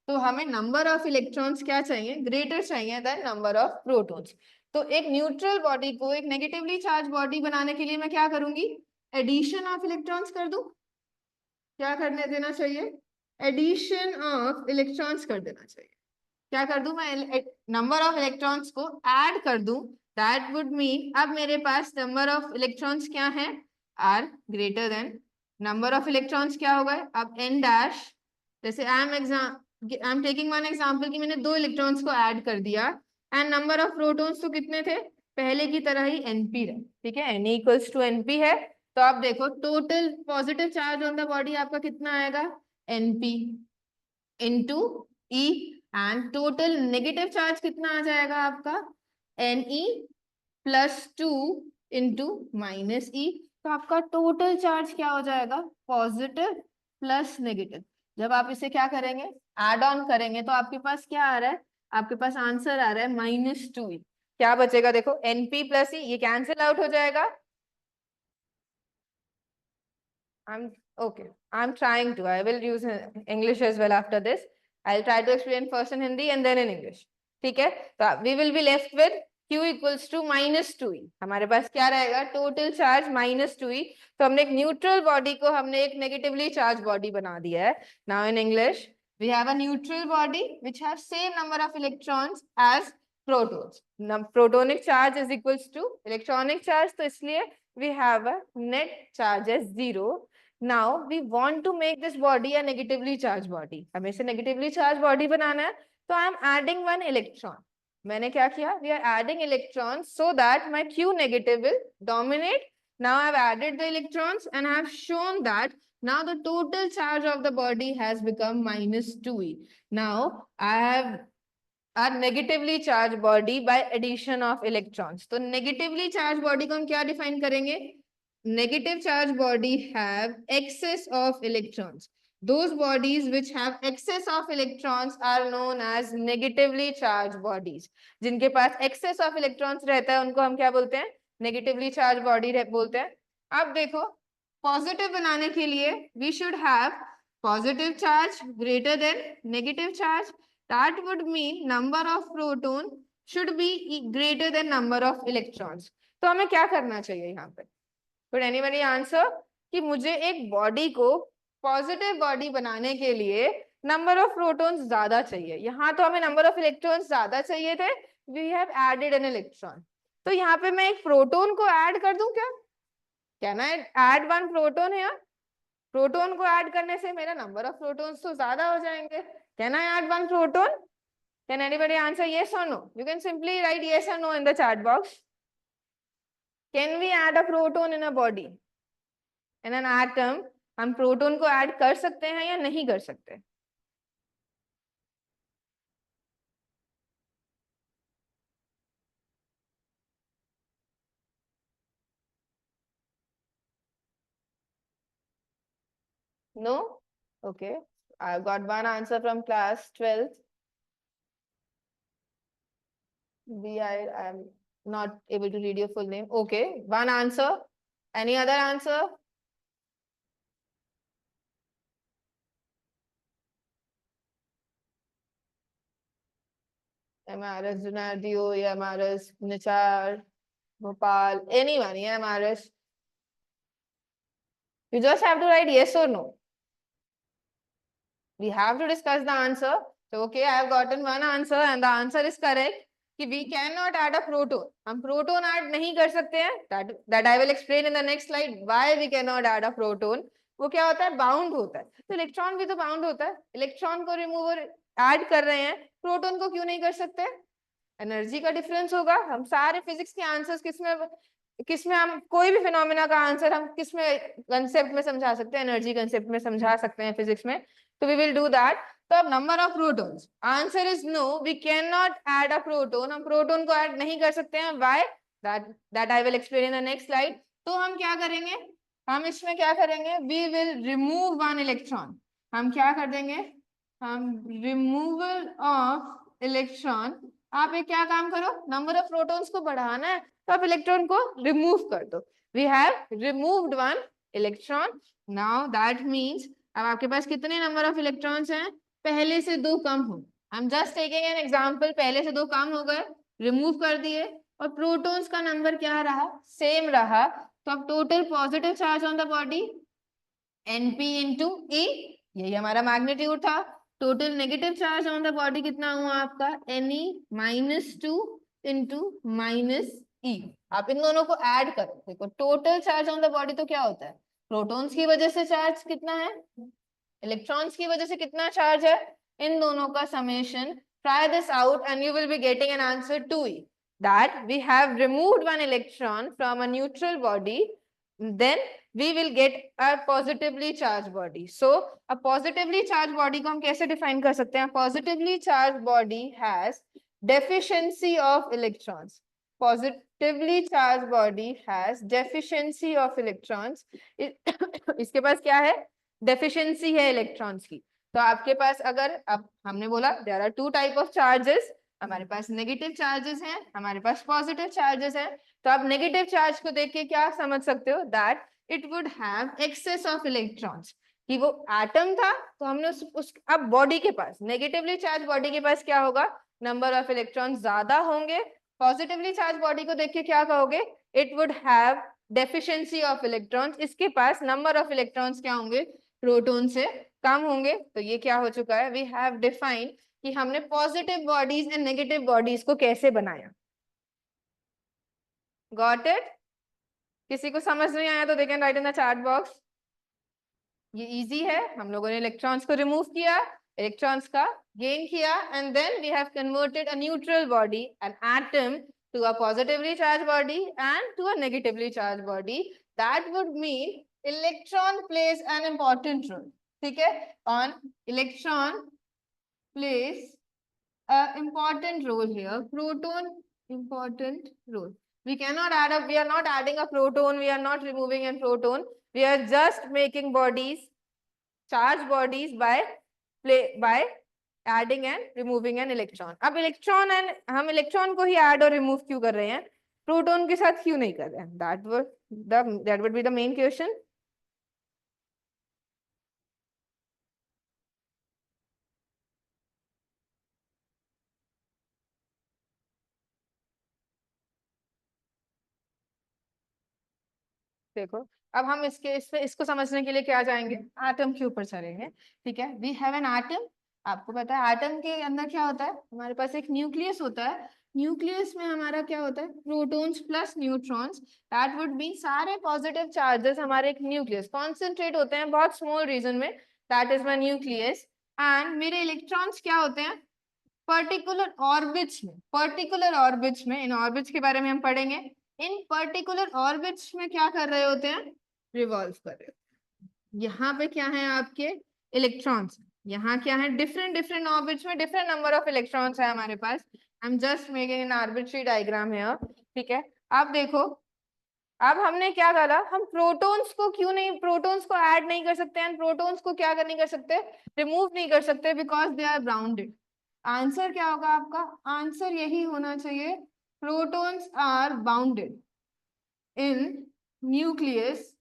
तो हमें नंबर ऑफ इलेक्ट्रॉन्स क्या चाहिए, ग्रेटर चाहिए देन नंबर ऑफ प्रोटॉन्स। तो एक न्यूट्रल बॉडी को एक नेगेटिवली चार्ज बॉडी बनाने के लिए मैं क्या करूंगी, एडिशन ऑफ इलेक्ट्रॉन्स कर दूं। क्या करने देना चाहिए, एडिशन ऑफ इलेक्ट्रॉन्स कर देना चाहिए। क्या कर दूं मैं, नंबर ऑफ इलेक्ट्रॉन्स को ऐड कर दूं। दैट वुड मीन अब मेरे पास नंबर ऑफ इलेक्ट्रॉन्स क्या है, are greater than number of electrons क्या होगा, अब एन डैश। जैसे I am taking one example कि मैंने 2 इलेक्ट्रॉन्स को ऐड कर दिया एंड नंबर ऑफ प्रोटॉन्स तो कितने थे, पहले की तरह ही एनपी रहे, ठीक है, एन इक्वल्स टू एनपी है। तो आप देखो total positive charge on the body आपका कितना आएगा, NP into E, and total negative charge कितना आ जाएगा आपका, एन ई +2 इंटू -E। तो आपका टोटल चार्ज क्या हो जाएगा, पॉजिटिव प्लस नेगेटिव। जब आप इसे क्या करेंगे, एड ऑन करेंगे, तो आपके पास क्या आ रहा है, आपके पास आंसर आ रहा है -2E। क्या बचेगा, देखो NP + E, ये कैंसिल आउट हो जाएगा। I'm okay. I'm trying to. I will use English as well after this. I'll try to explain first in Hindi and then in English. ठीक है, तो we will be left with Q equals to -2E। हमारे पास क्या रहेगा, total charge -2E। तो हमने एक न्यूट्रल बॉडी को हमने एक नेगेटिवली चार्ज बॉडी बना दिया है। Now in English, we have a neutral body which have same number of electrons as protons. Protonic charge is equals to electronic charge, तो इसलिए we have a net charge as 0. Now we want to make this body a negatively charged body. हमें इसे negatively charged body बनाना है, तो I am adding one electron. मैंने क्या किया, we are adding electrons so that my Q negative will dominate. Now I have added the electrons and I have shown that now the total charge of the body has become -2E. Now I have a negatively charged body by addition of electrons. तो negatively charged body को हम क्या define करेंगे, negative charge body have excess of electrons. Those bodies which have excess of electrons are known as negatively charged bodies. जिनके पास excess of electrons रहता है उनको हम क्या बोलते हैं, negatively charged body बोलते हैं। अब देखो, positive बनाने के लिए we should have positive charge greater than negative charge. That would mean number of proton should be greater than number of electrons. तो हमें क्या करना चाहिए यहाँ पे, Could anybody answer कि मुझे एक बॉडी को पॉजिटिव बॉडी बनाने के लिए नंबर ऑफ प्रोटॉन्स ज्यादा चाहिए, यहाँ तो हमें नंबर ऑफ इलेक्ट्रॉन्स ज्यादा चाहिए थे, we have added an electron. तो यहाँ पे मैं एक प्रोटॉन को ऐड कर दूं क्या, can I add one proton here, proton को ऐड करने से मेरा नंबर ऑफ प्रोटॉन्स तो ज्यादा हो जाएंगे। Can I add one proton, can anybody answer yes और no, you can simply write yes और no in the chat box. Can we add a proton in a body, in an atom, हम proton को add कर सकते हैं या नहीं कर सकते। No? Okay. I got one answer from class 12th. I am not able to read your full name. Okay. One answer. Any other answer? MRS Junardio, MRS Nichar, Bhopal, anyone, MRS. You just have to write yes or no. We have to discuss the answer. So, okay, I have gotten one answer and the answer is correct. कि we cannot add a proton. हम proton add नहीं कर सकते हैं. That I will explain in the next slide. Why we cannot add a proton? वो क्या होता है? Bound होता है. तो इलेक्ट्रॉन भी तो बाउंड होता है. इलेक्ट्रॉन को रिमूवर ऐड कर रहे हैं, प्रोटोन को क्यों नहीं कर सकते? एनर्जी का डिफरेंस होगा. हम सारे फिजिक्स के आंसर्स किसमें हम कोई भी फिनोमेना का आंसर हम किसमें कंसेप्ट में समझा सकते हैं? एनर्जी कंसेप्ट में समझा सकते हैं फिजिक्स में. तो वी विल डू दैट. तो अब number of protons, answer is no, we can not add a proton. हम प्रोटोन को ऐड नहीं कर सकते हैं. Why? That I will explain in the next slide. तो हम क्या करेंगे? हम इसमें क्या करेंगे? We will remove one electron. हम क्या कर देंगे? हम रिमूवल ऑफ इलेक्ट्रॉन. आप एक क्या काम करो, नंबर ऑफ प्रोटॉन्स को बढ़ाना है तो आप इलेक्ट्रॉन को रिमूव कर दो. We have removed one electron. Now that means अब आपके पास कितने नंबर ऑफ इलेक्ट्रॉन्स हैं? पहले से 2 कम हो. हम जस्ट टेकिंग एन एग्जांपल. पहले से 2 कम हो गए, रिमूव कर दिए, और प्रोटॉन्स का नंबर क्या रहा? सेम रहा. तो अब total positive charge on the body Np into E, यही हमारा मैग्नीट्यूड था. Total negative charge on the body कितना हुआ आपका? Ne -2 into -E. आप इन दोनों को ऐड करो. देखो total charge on the body तो क्या होता है? प्रोटॉन्स की वजह से चार्ज कितना है, इलेक्ट्रॉन्स की वजह से कितना चार्ज है, इन दोनों का summation. Try this out and you will be getting an answer 2E. That we have removed one electron from a neutral body, then we will get a positively charged body. So a positively charged body को हम कैसे define कर सकते हैं? Positively charged body has deficiency of electrons. Positively charged body has deficiency of electrons. इसके पास क्या है? Deficiency है electrons की. तो आपके पास अगर अब हमने बोला there are 2 type of charges. हमारे पास नेगेटिव चार्जेस हैं, हमारे पास पॉजिटिव चार्जेस हैं. तो आप नेगेटिव चार्ज को देख के क्या समझ सकते हो? That it would have excess of electrons. कि वो एटम था तो हमने उस अब बॉडी के पास, नेगेटिवली चार्ज बॉडी के पास क्या होगा? नंबर ऑफ इलेक्ट्रॉन ज्यादा होंगे. पॉजिटिवली चार्ज बॉडी को देख के क्या कहोगे? It would have deficiency of electrons. इसके पास नंबर ऑफ इलेक्ट्रॉन्स क्या होंगे? प्रोटॉन से कम होंगे. तो ये क्या हो चुका है? वी हैव डिफाइंड कि हमने positive bodies and negative bodies को कैसे बनाया. Got it? किसी को समझ नहीं आया तो they can write in the chat box. ये इजी है. हम लोगों ने इलेक्ट्रॉन्स को रिमूव किया, इलेक्ट्रॉन्स का गेन किया, and then we have converted a neutral body, an atom, to a positively charge body and to a negatively charge body. That would mean electron plays an important role. ठीक है, on electron plays an important role here. Proton, important role. We cannot add up. We are not adding a proton. We are not removing a proton. We are just making bodies, charged bodies by adding and removing an electron. अब electron and हम electron को ही add और remove क्यों कर रहे हैं? Proton के साथ क्यों नहीं कर रहे हैं? That would be the main question. देखो अब हम इसको समझने के लिए क्या जाएंगे? एटम के ऊपर चलेंगे. ठीक है, वी हैव एन एटम. आपको पता है एटम के अंदर क्या होता है? हमारे पास एक न्यूक्लियस होता है. न्यूक्लियस में हमारा क्या होता है? Protons plus neutrons. That would mean सारे पॉजिटिव चार्जेस हमारे एक न्यूक्लियस कॉन्सेंट्रेट होते हैं बहुत स्मॉल रीजन में. That is my nucleus. And मेरे इलेक्ट्रॉन्स क्या होते हैं? पर्टिकुलर ऑर्बिट्स में. पर्टिकुलर ऑर्बिट्स में, इन ऑर्बिट्स के बारे में हम पढ़ेंगे. इन पर्टिकुलर ऑर्बिट्स में क्या कर रहे होते हैं? रिवॉल्व कर रहे होते हैं. यहाँ पे क्या है आपके? इलेक्ट्रॉन्स. यहाँ क्या है? डिफरेंट डिफरेंट ऑर्बिट्स में डिफरेंट नंबर ऑफ इलेक्ट्रॉन्स है हमारे पास. I am just making an arbitrary diagram है. ठीक है, आप देखो अब हमने क्या करा, हम प्रोटॉन्स को क्यों नहीं, प्रोटॉन्स को ऐड नहीं कर सकते एंड प्रोटॉन्स को क्या नहीं कर सकते, रिमूव नहीं कर सकते, because they are bounded. Answer क्या होगा आपका, आंसर यही होना चाहिए, protons are bounded in nucleus,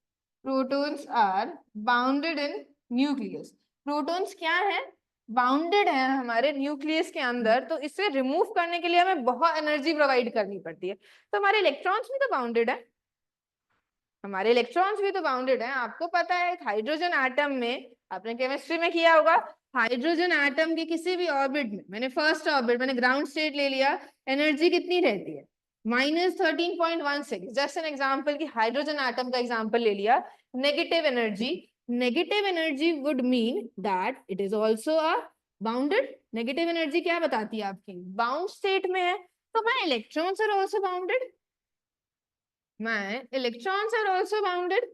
protons are bounded in nucleus. Protons क्या है, बाउंडेड है हमारे न्यूक्लियस के अंदर, तो इसे रिमूव करने के लिए हमें बहुत एनर्जी प्रोवाइड करनी पड़ती है। तो हमारे इलेक्ट्रॉन्स भी तो बाउंडेड है, हमारे इलेक्ट्रॉन्स भी तो बाउंडेड है। आपको पता है हाइड्रोजन एटम में, आपने केमिस्ट्री में किया होगा, हाइड्रोजन एटम के किसी भी ऑर्बिट में, मैंने फर्स्ट ऑर्बिट, मैंने ग्राउंड स्टेट ले लिया, एनर्जी कितनी रहती है, -13.16। जस्ट एन एग्जाम्पल की हाइड्रोजन एटम का एग्जाम्पल ले लिया, negative energy, negative energy would mean that it is also a bounded. Negative energy क्या बताती है आपकी, बाउंड स्टेट में है। तो मैं इलेक्ट्रॉन्स आर ऑल्सो बाउंडेड, मैं इलेक्ट्रॉन्स आर ऑल्सो बाउंडेड,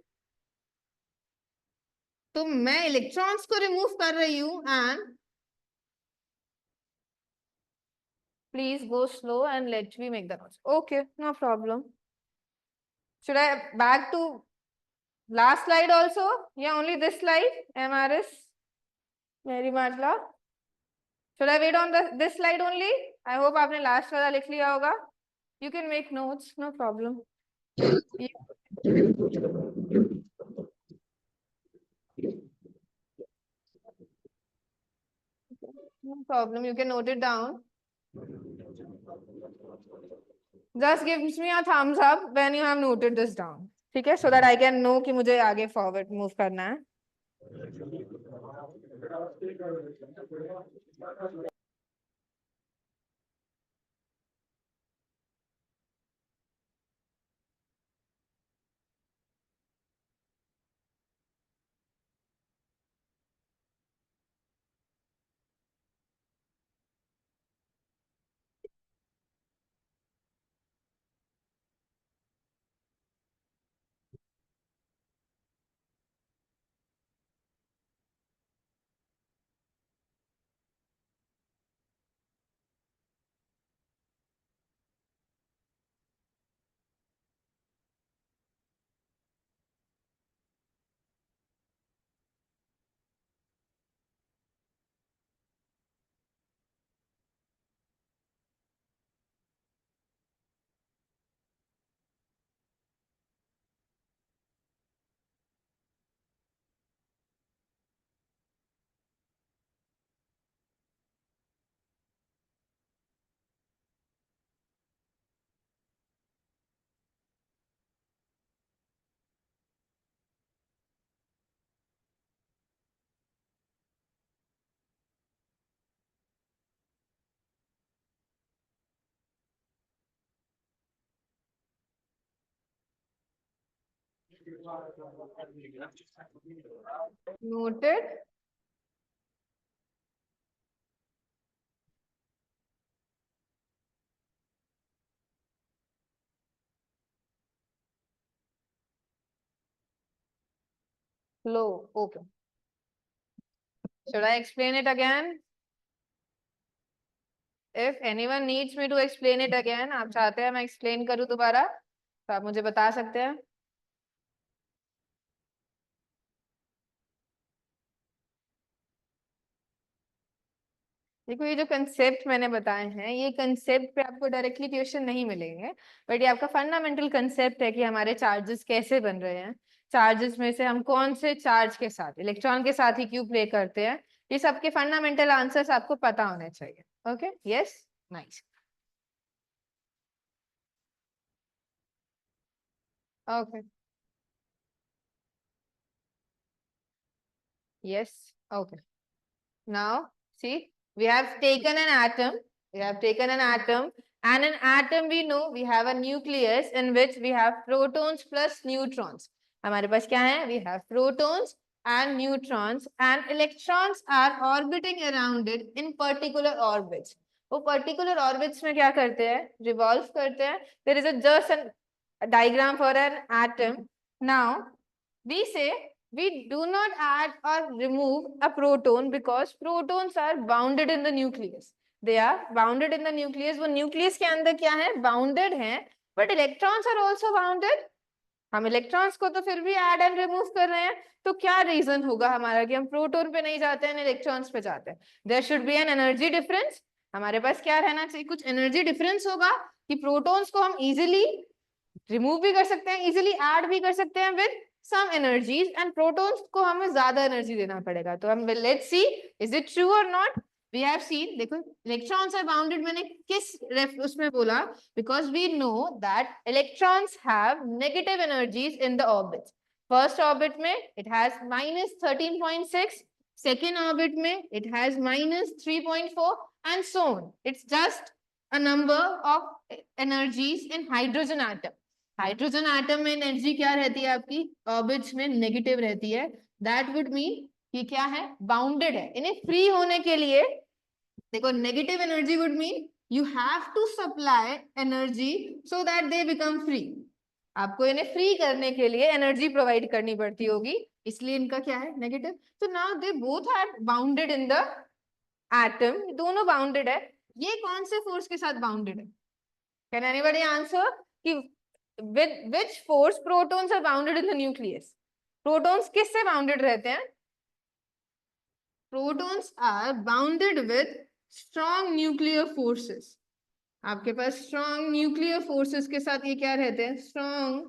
तो मैं इलेक्ट्रॉन्स को रिमूव कर रही हूं and please go slow and let me make the notes. Okay, no problem. Should I back to last slide also या ओनली दिस स्लाइड, MRS मेरी माजला? Should I wait on this slide only? I hope आपने last वाला लिख लिया होगा। You can make notes, no problem, no problem, you can note it down. Just gives me a thumbs up when you have noted this down. ठीक है, so that I can know कि मुझे आगे forward move करना है। Noted. Low. Okay. Should I explain it again? If anyone needs me to explain it again, आप चाहते हैं मैं explain करूँ दोबारा, तो आप मुझे बता सकते हैं। देखो, ये जो कंसेप्ट मैंने बताए हैं, ये कंसेप्ट पे आपको डायरेक्टली क्वेश्चन नहीं मिलेंगे, बट ये आपका फंडामेंटल कंसेप्ट है कि हमारे चार्जेस कैसे बन रहे हैं, चार्जेस में से हम कौन से चार्ज के साथ, इलेक्ट्रॉन के साथ ही क्यों प्ले करते हैं, ये सबके फंडामेंटल आंसर्स आपको पता होने चाहिए। Okay, yes, nice, okay, yes, okay. Now, see, we have taken an atom, and an atom we know we have a nucleus in which we have protons plus neutrons. हमारे पास क्या है? We have protons and neutrons, and electrons are orbiting around it in particular orbits. वो particular orbits में क्या करते हैं? Revolve करते हैं. There is just a diagram for an atom. Now, we say we do not add or remove a proton because protons are bounded in the nucleus. They are bounded in the nucleus. वो nucleus के अंदर क्या है? Bounded है. But electrons are also bounded. हम electrons को तो फिर भी ऐड एंड रिमूव कर रहे हैं, तो क्या रीजन होगा हमारा कि हम प्रोटॉन पे नहीं जाते हैं, इलेक्ट्रॉन्स पे जाते हैं? There should be an energy difference. हमारे पास क्या रहना चाहिए? कुछ एनर्जी डिफरेंस होगा कि प्रोटॉन्स को हम इजिली रिमूव भी कर सकते हैं, इजिली ऐड भी कर सकते हैं with some energies, and protons को हमें ज्यादा एनर्जी देना पड़ेगा। तो हम let's see is it true और नॉट। वी हैव सीन, देखो इलेक्ट्रॉन्स आर बाउंडेड, मैंने किस उसमें बोला? Because we know that electrons have negative energies in the orbit. First orbit में इट हैज -13.6, सेकेंड ऑर्बिट में it has -3.4 and so on. It's just a number of energies in hydrogen atom. Hydrogen atom में energy क्या रहती है आपकी? Orbits में negative रहती है। दैट वुड मीन कि क्या है? बाउंडेड है। इन्हें फ्री होने के लिए देखो, negative energy would mean you have to supply energy so that they become free. आपको इन्हें फ्री करने के लिए एनर्जी प्रोवाइड करनी पड़ती होगी, इसलिए इनका क्या है? नेगेटिव। तो now they both are bounded in the atom, दोनों बाउंडेड है। ये कौन से फोर्स के साथ बाउंडेड है? कैन एनीबॉडी आंसर कि with which force protons are bounded in the nucleus? Protons किससे बाउंडेड रहते हैं? Protons are bounded with strong nuclear forces. आपके पास strong nuclear forces के साथ ये क्या रहते हैं? strong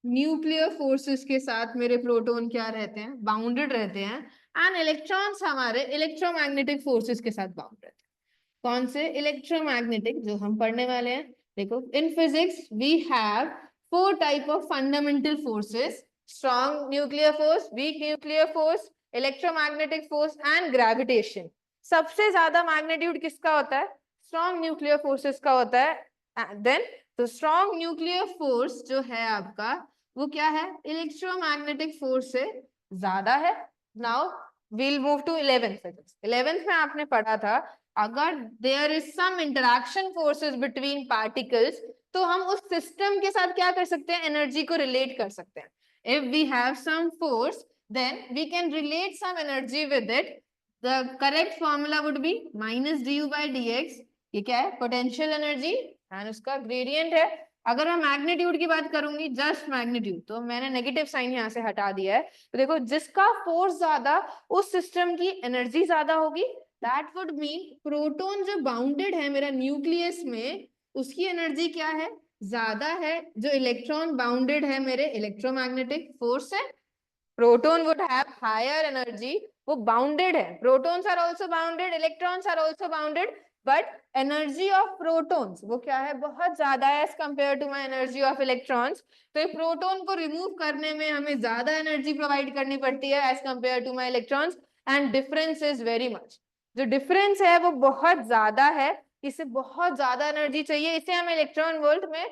nuclear forces के साथ मेरे प्रोटॉन क्या रहते हैं? बाउंडेड रहते हैं। एंड इलेक्ट्रॉन्स हमारे इलेक्ट्रोमैग्नेटिक फोर्सेस के साथ बाउंड रहते हैं। कौन से? इलेक्ट्रोमैग्नेटिक, जो हम पढ़ने वाले हैं। देखो, in physics we have 4 type of fundamental forces: strong nuclear force, weak nuclear force, electromagnetic force and gravitation. सबसे ज्यादा मैग्नीट्यूड किसका होता है? स्ट्रॉन्ग न्यूक्लियर फोर्सेस का होता है। देन तो स्ट्रॉन्ग न्यूक्लियर फोर्स जो है आपका, वो क्या है? इलेक्ट्रोमैग्नेटिक फोर्स से ज्यादा है। Now we'll move to 11th physics. 11th में आपने पढ़ा था, अगर there is some interaction forces between particles, तो हम उस सिस्टम के साथ क्या कर सकते हैं? एनर्जी को रिलेट कर सकते हैं। if we have some force, then we can relate some energy with it. The correct formula would be -du by dx. ये क्या है? पोटेंशियल एनर्जी, एंड उसका ग्रेडियंट है। अगर मैं मैग्नीट्यूड की बात करूंगी, जस्ट मैग्नीट्यूड, तो मैंने नेगेटिव साइन यहाँ से हटा दिया है। तो देखो, जिसका फोर्स ज्यादा, उस सिस्टम की एनर्जी ज्यादा होगी। दैट वुड मीन प्रोटॉन जो बाउंडेड है मेरा न्यूक्लियस में, उसकी एनर्जी क्या है? ज्यादा है। जो इलेक्ट्रॉन बाउंडेड है मेरे इलेक्ट्रोमैग्नेटिक फोर्स है, proton would have higher energy. वो बाउंडेड है, protons are also bounded, electrons are also bounded, but energy of protons वो क्या है? बहुत ज्यादा है as compare to my energy of electrons. तो ये प्रोटॉन को रिमूव करने में हमें ज्यादा एनर्जी प्रोवाइड करनी पड़ती है as compare to my electrons, and difference is very much. जो डिफरेंस है वो बहुत ज्यादा है, इसे बहुत ज्यादा एनर्जी चाहिए। इसे हम इलेक्ट्रॉन वोल्ट में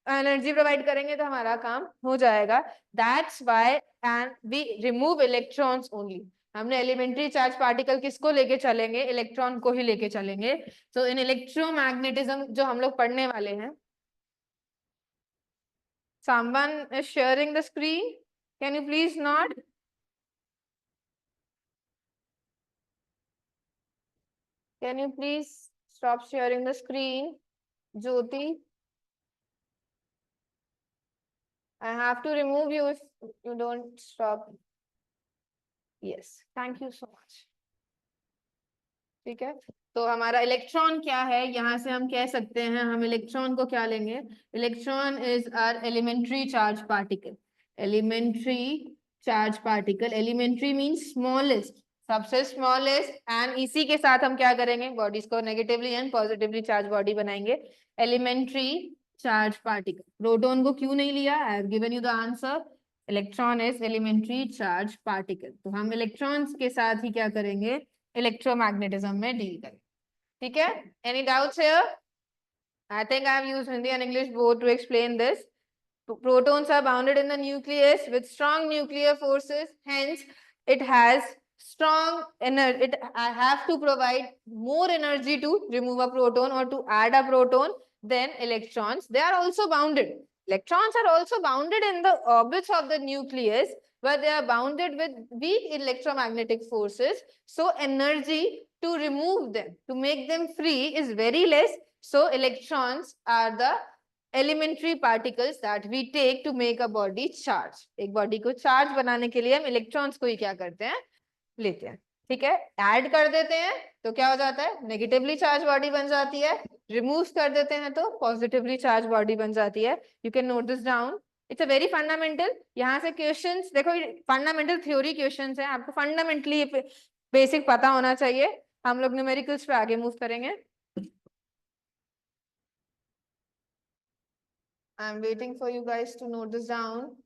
एनर्जी प्रोवाइड करेंगे तो हमारा काम हो जाएगा। That's why and we remove electrons only. हमने एलिमेंट्री चार्ज पार्टिकल किसको लेके चलेंगे? इलेक्ट्रॉन को ही लेके चलेंगे। तो इन इलेक्ट्रोमैग्नेटिज्म जो हम लोग पढ़ने वाले हैं, someone is sharing the screen, can you please nod? Can you please stop sharing the screen? Jyoti, I have to remove you if you don't stop. Yes, thank you so much. ठीक है, तो हमारा electron क्या है? यहाँ से हम कह सकते हैं, हम इलेक्ट्रॉन को क्या लेंगे? Electron is are elementary charge particle. Elementary charge particle, elementary means smallest, सबसे स्मॉलेस्ट, एंड इसी के साथ हम क्या करेंगे? बॉडीज को negatively and positively charge body बनाएंगे। Elementary charge particle. प्रोटॉन को क्यों नहीं लिया? I have given you the answer. Electron is elementary charge particle. तो हम इलेक्ट्रॉन्स के साथ ही क्या करेंगे? इलेक्ट्रोमैग्नेटिज्म में डील करें। ठीक है, any doubts here? I think I have used Hindi and English both to explain this. Protons are bounded in the nucleus with strong nuclear forces, hence it has strong energy. I have to provide more energy to remove a proton or to add a proton than electrons. They are also bounded. Electrons are also bounded in the orbits of the nucleus, but they are bounded with weak electromagnetic forces. So energy to remove them, to make them free, is very less. So electrons are the elementary particles that we take to make a body charge. एक body को charge बनाने के लिए हम electrons को ही क्या करते हैं, लेते हैं. ठीक है, ऐड कर देते हैं तो क्या हो जाता है, नेगेटिवली चार्ज बॉडी बन जाती है. रिमूव कर देते हैं तो पॉजिटिवली चार्ज बॉडी बन जाती है. You can note this down. It's a very fundamental. यहाँ से क्वेश्चंस देखो, फंडामेंटल थ्योरी क्वेश्चंस हैं, आपको फंडामेंटली बेसिक पता होना चाहिए. हम लोग न्यूमेरिकल्स पे आगे मूव करेंगे. I'm waiting for you guys to note this down.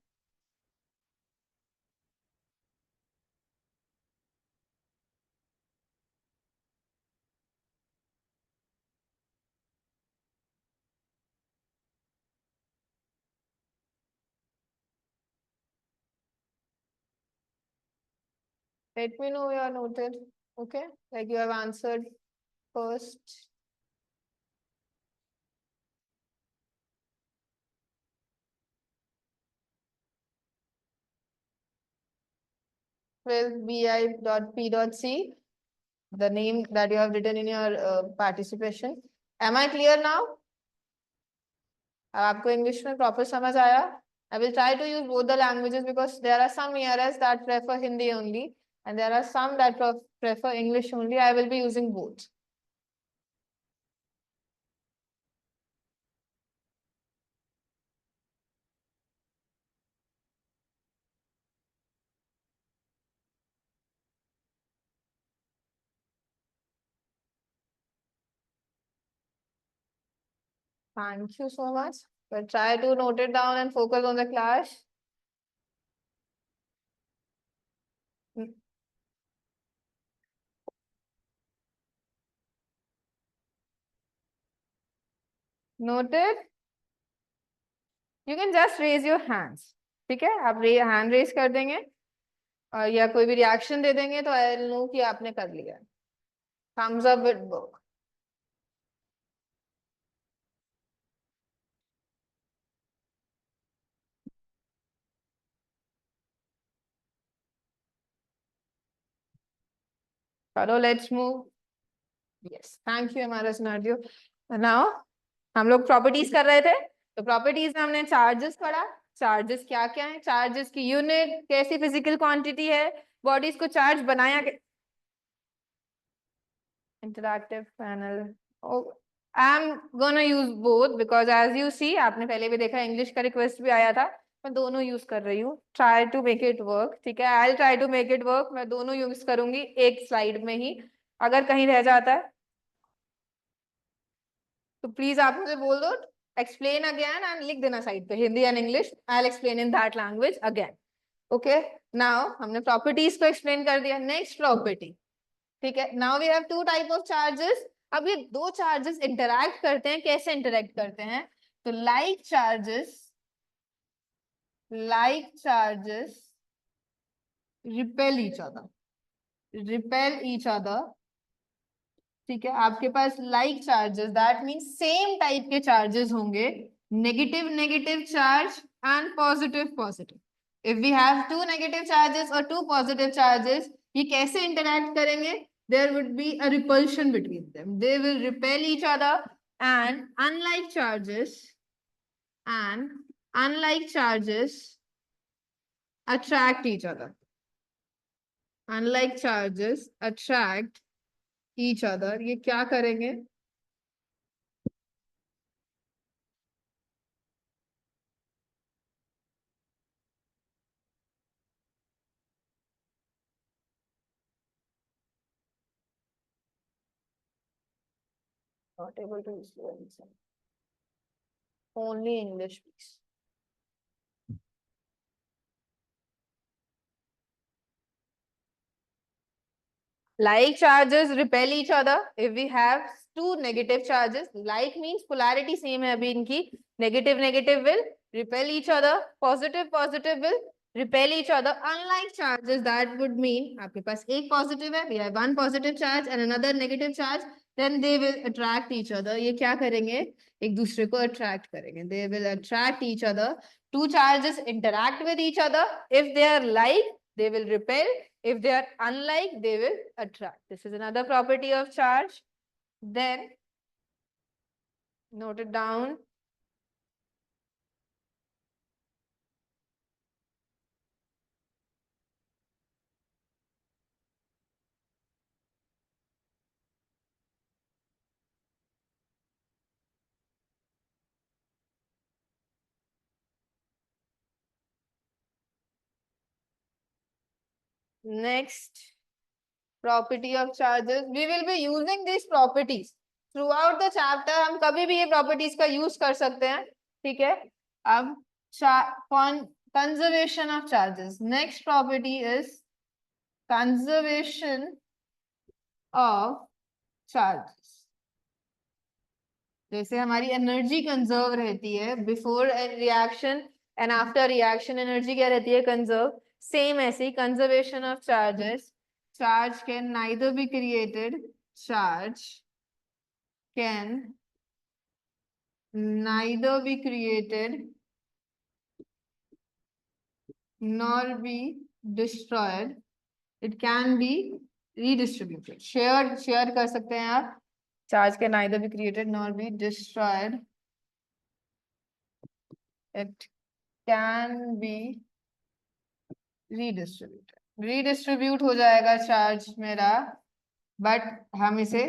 Let me know you are noted. Okay, like you have answered first. Well, bi.p.c, the name that you have written in your participation. Am I clear now? अब आपको English में proper समझ आया? I will try to use both the languages because there are some ERS that prefer Hindi only and there are some that prefer English only. I will be using both. Thank you so much. But try to note it down and focus on the class. Noted? You can just raise your hands. ठीक है, आप hand raise कर देंगे और या कोई भी reaction दे देंगे तो आई विल नो कि आपने कर लिया. Thumbs up with book. चलो let's move. Yes, thank you हमारा सिनारियो. नाउ हम लोग प्रॉपर्टीज कर रहे थे, तो प्रॉपर्टीज में हमने चार्जेस पढ़ा. चार्जेस क्या क्या है, चार्जेस की यूनिट, कैसी फिजिकल क्वांटिटी है, बॉडीज को चार्ज बनाया. Interactive panel. I'm gonna use both because as you see, आपने पहले भी देखा इंग्लिश का रिक्वेस्ट भी आया था. मैं दोनों यूज कर रही हूँ. Try to make it work. ठीक है, I try to make it work. मैं दोनों यूज करूंगी एक स्लाइड में ही. अगर कहीं रह जाता है तो प्लीज आप मुझे बोल दो. एक्सप्लेन अगेन एंड लिख देना साइड पे, Hindi and English. I will explain in that language again. Okay, now हमने प्रॉपर्टीज को एक्सप्लेन कर दिया. Next property. ठीक है, now we have two type of charges. अब ये दो चार्जेस इंटरैक्ट करते हैं. कैसे इंटरैक्ट करते हैं, तो like charges repel each other. ठीक है, आपके पास like charges, that means same type के चार्जेस होंगे. Negative negative charge and positive positive. If we have two negative charges और टू पॉजिटिव चार्जेस, ये कैसे इंटरैक्ट करेंगे? There would be a repulsion between them. They will repel each other, and unlike charges attract each other. Unlike charges attract each other. ये क्या करेंगे? Not able to influence. Only English, please. Like charges repel each other. If we have two negative charges, like means polarity same है अभी इनकी. Negative negative will repel each other. Positive positive will repel each other. Unlike charges, that would mean आपके पास एक positive है, we have one positive charge and another negative charge, then they will attract each other. ये क्या करेंगे? एक दूसरे को attract करेंगे. They will attract each other. Two charges interact with each other. If they are like, they will repel. If they are unlike, they will attract. This is another property of charge. Then note it down. Next property of charges. We will be using these properties throughout the chapter. हम कभी भी ये properties का use कर सकते हैं, ठीक है? अब conservation of charges. Next property is conservation of charges. जैसे हमारी एनर्जी कंजर्व रहती है before reaction and after reaction, energy क्या रहती है? कंजर्व. सेम ऐसे conservation of charges. Charge can neither be created, charge can neither be created nor be destroyed. It can be redistributed. Share कर सकते हैं आप. Charge can neither be created nor be destroyed. It can be redistributed. Redistribute हो जाएगा charge मेरा, but हम इसे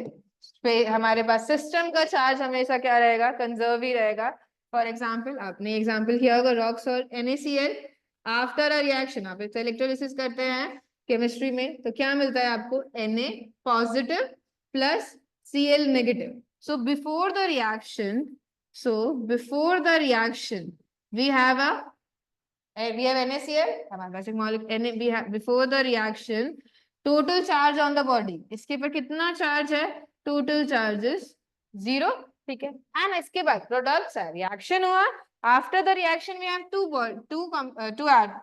हमारे पास सिस्टम का चार्ज हमेशा क्या रहेगा? कंजर्व ही रहेगा. फॉर एग्जाम्पल, आपने एग्जाम्पल किया होगा रॉक्स और NaCl. आफ्टर अ रिएक्शन आप इलेक्ट्रोलिसिस करते हैं केमिस्ट्री में, तो क्या मिलता है आपको? Na positive plus Cl negative. So before the reaction we have NaCl, हमारे पास एक molecule we have before the reaction total charge on the body. इसके पर कितना चार्ज है? टोटल चार्जेस 0, ठीक है? एंड इसके बाद प्रोडक्ट्स है, रिएक्शन हुआ. After the reaction we have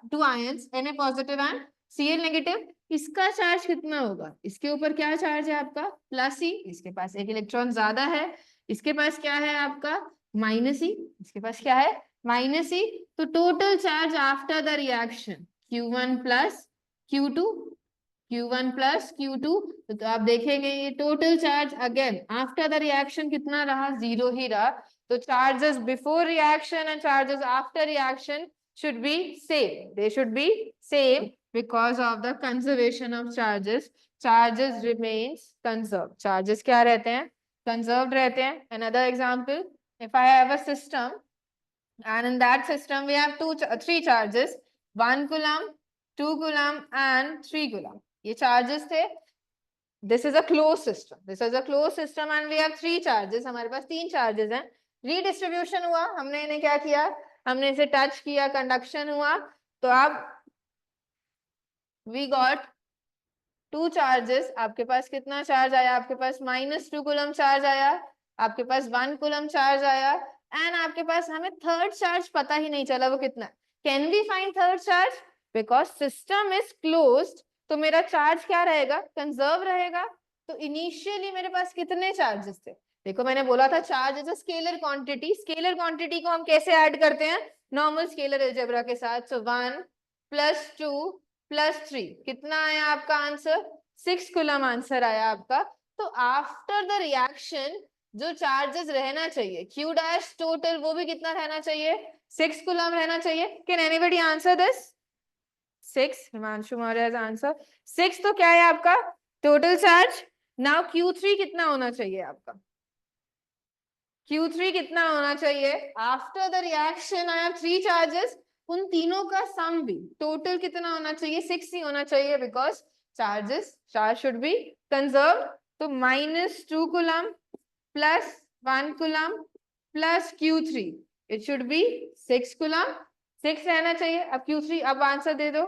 two ions, Na positive and Cl negative. इसका चार्ज कितना होगा? इसके ऊपर क्या चार्ज है आपका? Plus e. इसके पास एक इलेक्ट्रॉन ज्यादा है. इसके पास क्या है आपका? माइनस ई. इसके पास क्या है? माइनस ई. तो total charge after the reaction Q1 plus Q2, Q1 plus Q2. तो आप देखेंगे ये total charge again after the reaction कितना रहा? 0 ही रहा. तो charges before reaction and charges after reaction should be same. They should be same because of the conservation of charges. Charges remains conserved. Charges क्या रहते हैं? Conserved रहते हैं. Another example, if I have a system and in that system we have three charges, 1 coulomb, 2 coulomb and 3 coulomb. ये charges थे. This is a closed system. This is a closed system and we have 3 charges. हमारे पास 3 charges हैं. Redistribution हुआ, हमने इन्हें क्या किया? हमने इसे टच किया, कंडक्शन हुआ. तो अब we got 2 charges. आपके पास कितना चार्ज आया? आपके पास -2 कूलम चार्ज आया. आपके पास 1 कूलम चार्ज आया. एंड आपके पास हमें थर्ड चार्ज पता ही नहीं चला वो कितना. Can we find third charge? Because system is closed, तो मेरा चार्ज क्या रहेगा? कंजर्व रहेगा. तो इनिशियली मेरे पास कितने चार्जेस थे? देखो मैंने बोला था charge is a scalar quantity. Scalar quantity को हम कैसे ऐड करते हैं? नॉर्मल स्केलर अलजेब्रा के साथ. सो 1 + 2 + 3 कितना आया आपका आंसर? 6 कूलम आंसर आया आपका. तो आफ्टर द रिएक्शन जो चार्जेस रहना चाहिए Q डैश टोटल, वो भी कितना रहना चाहिए? 6 कूलम रहना चाहिए. Can anybody answer this? 6. Himanshu Maurya answer 6. तो क्या है आपका टोटल चार्ज? नाउ Q3 कितना होना चाहिए आपका? Q3 कितना होना चाहिए? After the reaction I have 3 charges. उन तीनों का सम भी टोटल कितना होना चाहिए? 6 ही होना चाहिए, because charge should be conserve. तो -2 coulomb plus 1 coulomb plus Q3, it should be 6 coulomb. 6 रहना चाहिए. अब Q3, अब आंसर दे दो.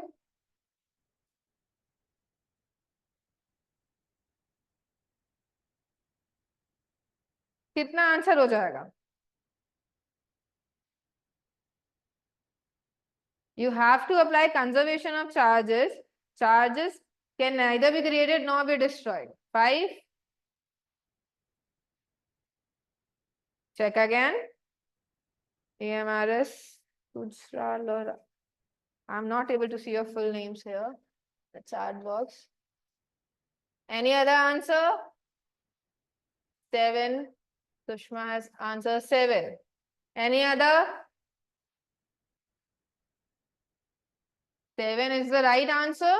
कितना आंसर हो जाएगा? You have to apply conservation of charges. Charges can neither be created nor be destroyed. 5. Check again. AMRS, Kujra, Laura. I'm not able to see your full names here. The chat box. Any other answer? 7. Sushma has answered 7. Any other? 7 is the right answer.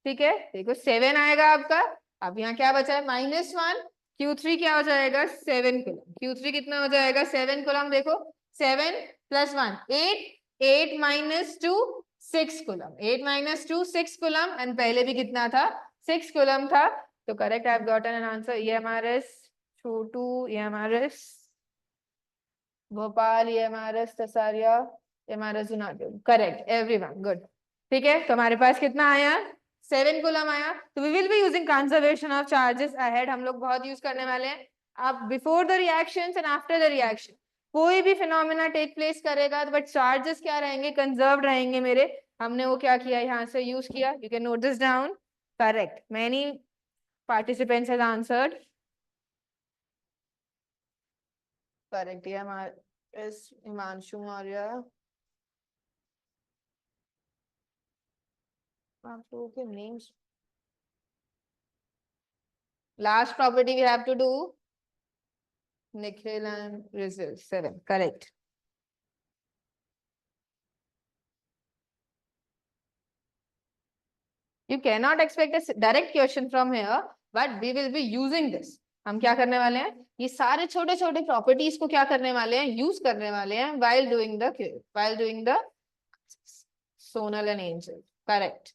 ठीक है, देखो 7 आएगा आपका. अब यहाँ क्या बचा है? -1. Q3 क्या हो जाएगा? 7 कूलम. Q3 कितना हो जाएगा? 7 कूलम. देखो 7 + 1 8. 8 - 2 6 कूलम, 8 minus 2 6 कूलम, एंड पहले भी कितना था 6 कूलम था, तो correct I have gotten an answer EMRS Chhotu, EMRS Bhopal, EMRS तसारिया, EMRS Junagadh, correct everyone good. ठीक है, तो हमारे पास कितना आया 7 कूलम आया। तो we will be using conservation of charges ahead, हम लोग बहुत यूज करने वाले हैं। आप before the reactions and after the reaction कोई भी फिनोमेना टेक प्लेस करेगा बट चार्जेस क्या रहेंगे कंजर्व रहेंगे मेरे। हमने वो क्या किया यहाँ से यूज किया, you can note this down. Correct, many participants has answered correct. ये हमारे इस हिमांशु मौर्य, आप लोगों के names, last property we have to do Nikhil and Rizal 7 correct। You cannot expect a direct question from here, but we will be using this। हम क्या करने वाले हैं, ये सारे छोटे छोटे प्रॉपर्टीज को क्या करने वाले हैं, यूज करने वाले हैं while doing the Sonal and Angel correct।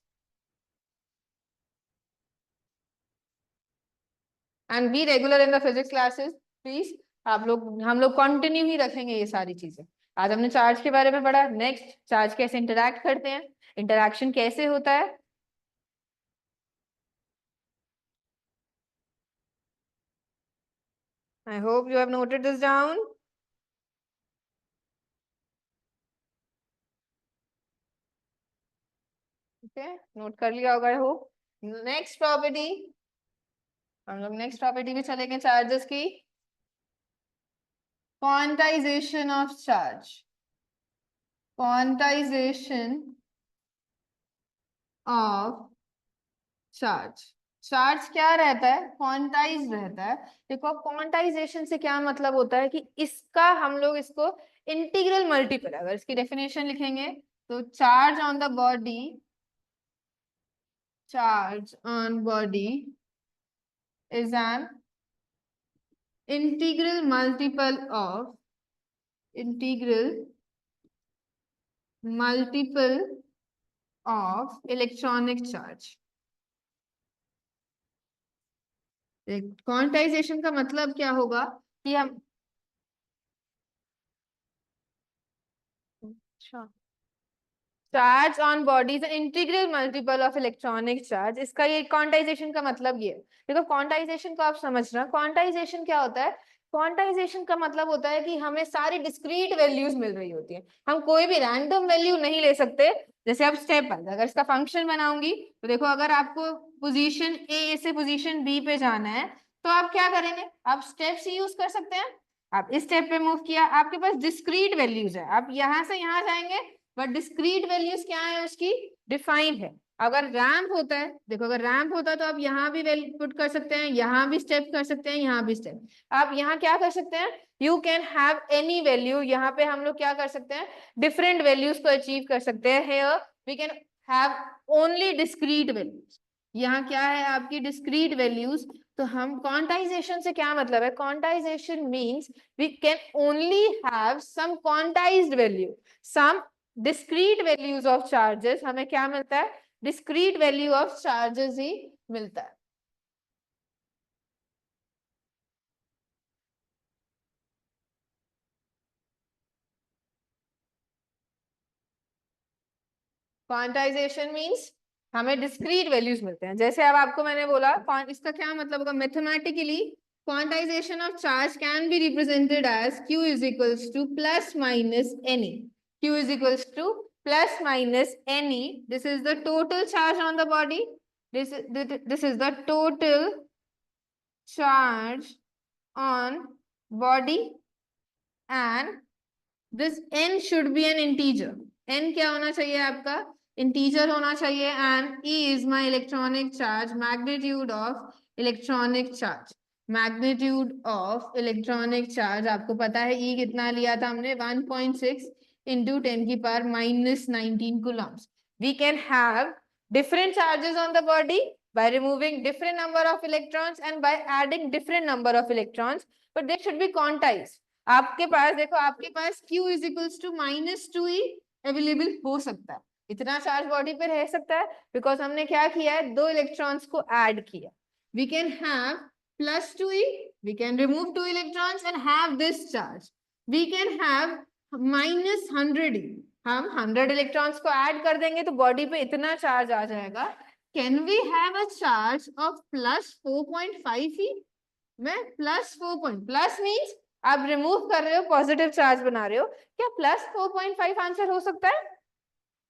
And be regular in the physics classes please। आप लोग हम लोग कंटिन्यू ही रखेंगे ये सारी चीजें। आज हमने चार्ज के बारे में पढ़ा, नेक्स्ट चार्ज कैसे इंटरैक्ट करते हैं, इंटरैक्शन कैसे होता है। I hope you have noted this down। Okay, note कर लिया होगा आई होप। नेक्स्ट प्रॉपर्टी, हम लोग नेक्स्ट प्रॉपर्टी में चलेंगे चार्जेस की, quantization of charge. Quantization of charge, charge क्या रहता है, क्वांटाइज रहता है। देखो क्वांटाइजेशन से क्या मतलब होता है कि इसका हम लोग इसको इंटीग्रल मल्टीपल, अगर इसकी डेफिनेशन लिखेंगे तो charge on the body, charge on body is an integral multiple of electronic charge। Quantization का मतलब क्या होगा कि हम, अच्छा, charge on body is integral multiple of electronic charge, इसका ये क्वांटाइजेशन का मतलब ये है। देखो क्वांटाइजेशन को आप समझना, क्वांटाइजेशन क्या होता है, क्वांटाइजेशन का मतलब होता है कि हमें सारी डिस्क्रीट वैल्यूज मिल रही होती है, हम कोई भी रैंडम वैल्यू नहीं ले सकते। जैसे अब स्टेप वाइज अगर इसका फंक्शन बनाऊंगी तो देखो अगर आपको पोजीशन ए से पोजीशन बी पे जाना है तो आप क्या करेंगे, आप स्टेप्स ही यूज कर सकते हैं। आप इस स्टेप पे मूव किया, आपके पास डिस्क्रीट वैल्यूज है, आप यहाँ से यहाँ जाएंगे बट डिस्क्रीट वैल्यूज क्या है उसकी, डिफाइन है। अगर रैंप होता है, देखो अगर रैंप होता है तो आप यहाँ भी वैल्यू पुट कर सकते हैं, यहाँ भी स्टेप कर सकते हैं, यहाँ भी स्टेप। आप यहाँ क्या कर सकते हैं, you can have any value, यहाँ पे हम लोग क्या कर सकते हैं, डिफरेंट वैल्यूज को अचीव कर सकते हैं। Here we can have only discrete values, यहाँ क्या है आपकी डिस्क्रीट वैल्यूज। तो हम क्वांटाइजेशन से क्या मतलब है, quantization means we can only have some quantized value, some discrete values of charges. हमें क्या मिलता है, डिस्क्रीट वैल्यू ऑफ चार्जेस ही मिलता है। क्वांटाइजेशन मीन्स हमें डिस्क्रीट वैल्यूज मिलते हैं। जैसे अब आपको मैंने बोला इसका क्या मतलब होगा, mathematically quantization of charge can be represented as q is equals to plus minus any, q is equals to plus minus any, this is the total charge on the body, this is the total charge on body and this n should be an integer। n क्या होना चाहिए आपका, integer होना चाहिए। and E is my electronic charge, magnitude of electronic charge, magnitude of electronic charge आपको पता है E कितना लिया था हमने, 1.6 into 10 की power minus 19 coulombs। We can have different charges on the body by removing different number of electrons and by adding different number of electrons, but they should be quantized। आपके पास देखो, आपके पास Q is equals to -2E available हो सकता है, इतना charge body पे रह सकता है बिकॉज हमने क्या किया है, 2 इलेक्ट्रॉन्स को ऐड किया. We can have +2e, we can remove 2 electrons and have this charge. We can have -100e. हम 100 इलेक्ट्रॉन्स को ऐड कर देंगे तो बॉडी पे इतना चार्ज आ जाएगा. Can we have a charge of +4.5e? मैं प्लस मीन्स आप रिमूव कर रहे हो, पॉजिटिव चार्ज बना रहे हो. क्या +4.5 आंसर हो सकता है?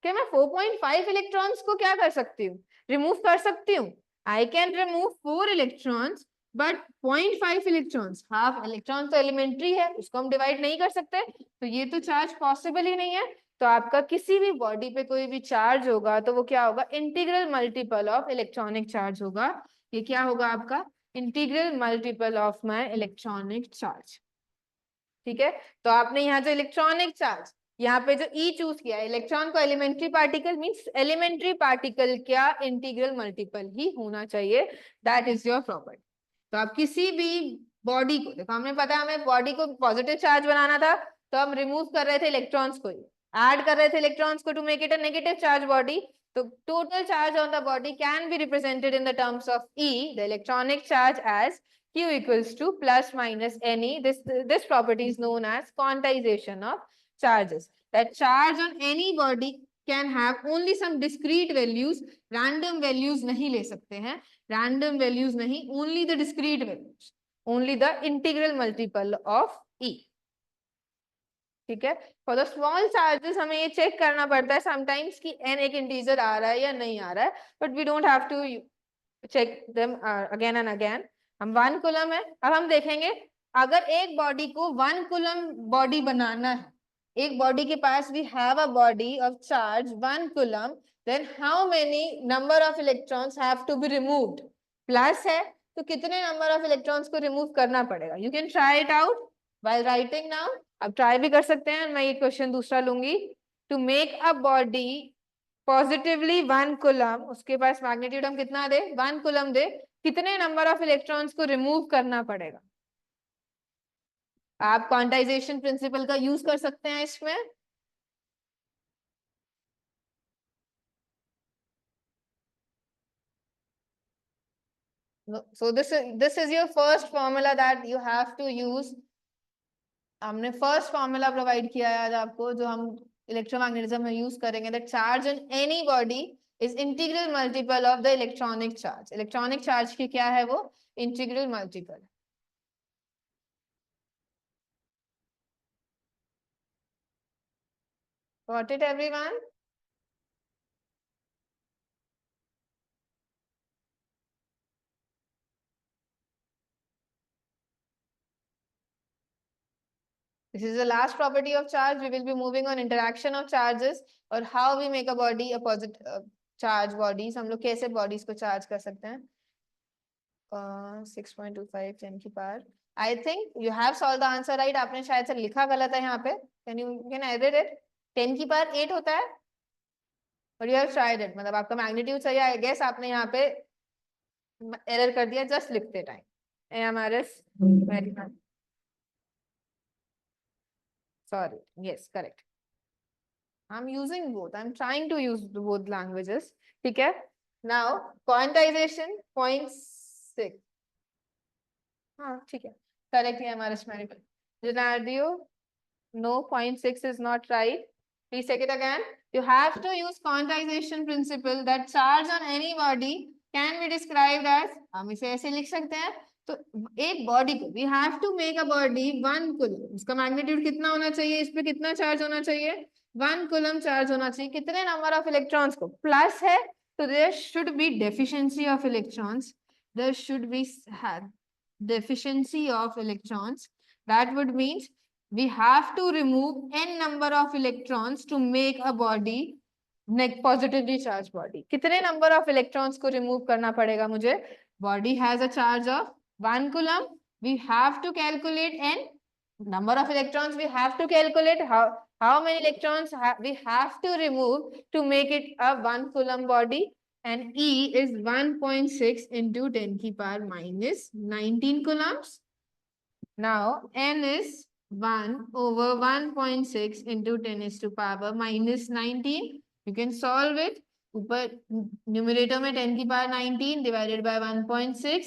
क्या मैं 4.5 इलेक्ट्रॉन्स को क्या कर सकती हूँ, रिमूव कर सकती हूँ? I can remove 4 electrons but 0.5 electrons, half electron तो एलिमेंट्री है, उसको हम डिवाइड नहीं कर सकते, तो ये तो चार्ज पॉसिबल ही नहीं है. तो आपका किसी भी बॉडी पे कोई भी चार्ज होगा तो वो क्या होगा, integral multiple of electronic charge होगा. ये क्या होगा आपका, integral multiple of my electronic charge. ठीक है, तो आपने यहाँ जो इलेक्ट्रॉनिक चार्ज यहाँ पे जो ई चूज किया है, इलेक्ट्रॉन को elementary particle means elementary particle क्या इंटीग्रल मल्टीपल ही होना चाहिए. That is your property. तो आप किसी भी बॉडी को देखो, हमें पता है हमें बॉडी को पॉजिटिव चार्ज बनाना था तो हम रिमूव कर रहे थे इलेक्ट्रॉन्स को, ऐड कर रहे थे इलेक्ट्रॉन्स को to make it a negative charge body. तो total charge on the body can be represented in the terms of e, the electronic charge, as Q equals to plus minus NE. This property is known as quantization of charges. That charge on any body can have only some discrete values. Random values नहीं ले सकते हैं. Random values नहीं, only the discrete values. Only the integral multiple of E. ठीक है. For the small charges हमें ये check करना पड़ता है sometimes कि n एक इंटीजर आ रहा है या नहीं आ रहा है. But we don't have to check them again and again. हम 1 कूलम है. अब हम देखेंगे अगर एक बॉडी को 1 कूलम बॉडी बनाना है, एक बॉडी के पास we have a body of charge 1 coulomb, then how many number of electrons have to be removed. Plus है तो कितने नंबर ऑफ इलेक्ट्रॉन्स को रिमूव करना पड़ेगा. You can try it out while writing now. आप try भी कर सकते हैं. मैं ये क्वेश्चन दूसरा लूंगी. To make a body positively 1 coulomb, उसके पास मैग्नीट्यूड हम कितना दे, 1 कूलम दे, कितने नंबर ऑफ इलेक्ट्रॉन्स को रिमूव करना पड़ेगा. आप क्वांटाइजेशन प्रिंसिपल का यूज कर सकते हैं इसमें. So this is your first formula that you have to use. हमने फर्स्ट फॉर्मूला प्रोवाइड किया है आज आपको जो हम इलेक्ट्रोमैग्नेटिज्म में यूज करेंगे. That charge in any body is integral multiple of the electronic charge. Electronic charge की क्या है वो, integral multiple. Got it everyone? This is the last property of charge. We will be moving on interaction of charges और how we make a body a positive charge bodies. हम लोग कैसे bodies को charge कर सकते हैं. 6.25 10 की power. I think you have solved the answer right. आपने शायद से लिखा गलत है यहाँ पे. Can I edit it? 10 की पावर 8 होता है. But you have tried it. मतलब आपका magnitude सही है. I guess आपने यहाँ पे error कर दिया just लिखते time. AMRS very much. Sorry. Yes, correct. I'm using both. I'm trying to use both languages. ठीक है. Now quantization 0.6. हाँ ठीक है. Correct है हमारा स्मेरिकल. Leonardo, no 0.6 is not right. Please take it again. You have to use quantization principle that charge on any body can be described as, हम इसे ऐसे लिख सकते हैं. तो एक बॉडी को we have to make a body 1 coulomb. उसका मैग्नीट्यूड कितना होना चाहिए, इस पे कितना चार्ज होना चाहिए, 1 कूलम चार्ज होना चाहिए. कितने नंबर ऑफ इलेक्ट्रॉन्स को, प्लस है तो there should be deficiency of electrons. There should be deficiency of electrons. That would mean we have to remove n number of electrons to make a body positively charged body. कितने number of electrons को remove करना पड़ेगा मुझे. Body has a charge of 1 coulomb. We have to calculate n number of electrons. We have to calculate how many electrons we have to remove to make it a 1 coulomb body. And E is 1.6 into 10 की power minus 19 coulombs. Now n is 1 over 1.6 into 10 is to power minus 19. You can solve it. ऊपर numerator में 10 की power 19 divided by 1.6,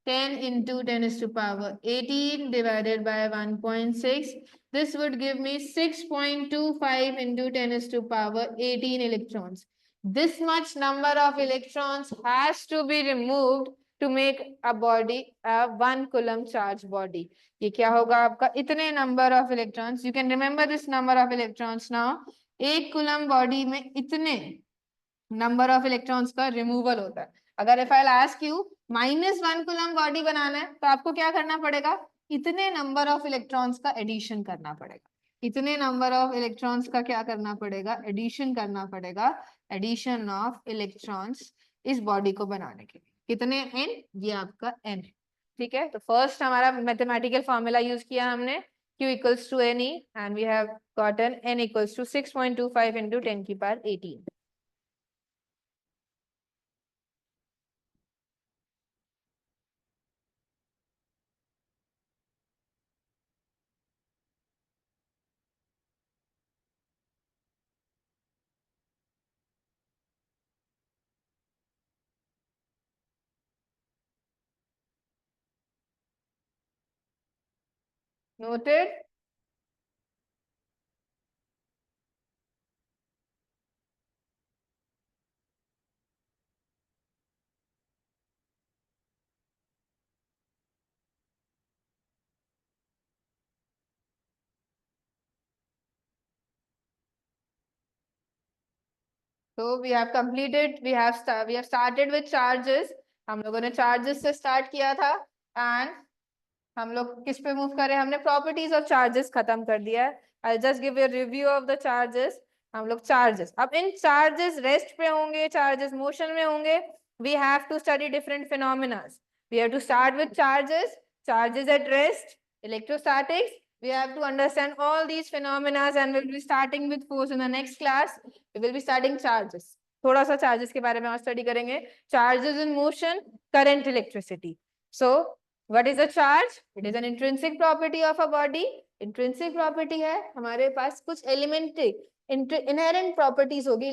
10 into 10 is to power 18 divided by 1.6. This would give me 6.25 into 10 is to power 18 electrons. This much number of electrons has to be removed to make a body a 1 coulomb charge body. ये क्या होगा आपका? इतने number of electrons. You can remember this number of electrons now. एक coulomb body में इतने number of electrons का removal होता है. अगर if I ask you -1 coulomb body बनाना है तो आपको क्या करना पड़ेगा? इतने नंबर ऑफ इलेक्ट्रॉन्स का एडिशन करना पड़ेगा. इतने नंबर ऑफ इलेक्ट्रॉन्स का क्या करना पड़ेगा? एडिशन करना पड़ेगा. एडिशन ऑफ इलेक्ट्रॉन्स इस बॉडी को बनाने के लिए कितने? n, ये आपका n है. ठीक है, तो फर्स्ट हमारा मैथमेटिकल फॉर्मूला यूज किया हमने, q equals to ne, and we have gotten n equals to 6.25 into 10 की power 18. Noted. So we have completed. We have started with charges. हम लोगों ने charges से start किया था, and हम लोग किस पे move करे? हमने properties of charges खत्म कर दिया है. I'll just give you a review of the charges. हम लोग charges. अब इन charges rest पे होंगे, charges motion में होंगे. We have to study different phenomena. We have to start with charges, charges at rest, electrostatics. We have to understand all these phenomena, and we'll be starting with force in the next class. We will be studying charges. थोड़ा सा charges के बारे में और study करेंगे. Charges in motion, current, electricity. So what is a charge? It is an intrinsic property of a body. Intrinsic property है हमारे पास कुछ elementary inherent properties होगी,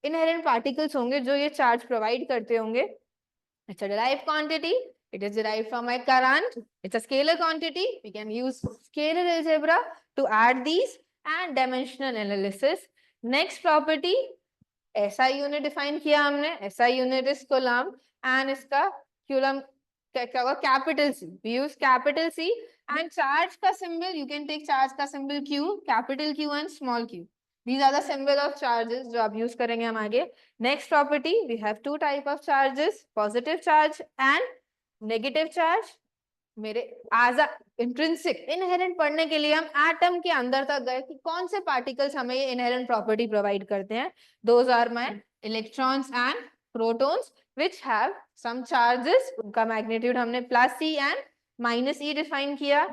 inherent particles होंगे जो ये charge provide करते होंगे. It's a derived quantity. It is derived from a current. It's a scalar quantity. We can use scalar algebra to add these and dimensional analysis. Next property, SI unit define किया हमने. SI unit is coulomb, and इसका coulomb क्या होगा? Capital C. We use capital C, and charge का symbol, you can take charge का symbol Q, capital Q and small q. These are the symbol of charges जो आप use करेंगे हम आगे. Next property, we have two type of charges, positive charge and negative charge. मेरे as a intrinsic inherent पढ़ने के लिए हम एटम के अंदर तक गए कि कौन से पार्टिकल्स हमें ये इनहेरेंट प्रॉपर्टी प्रोवाइड करते हैं. Those are my electrons and protons which have some charges. उनका मैग्नीट्यूड हमने +e and -e डिफाइन किया.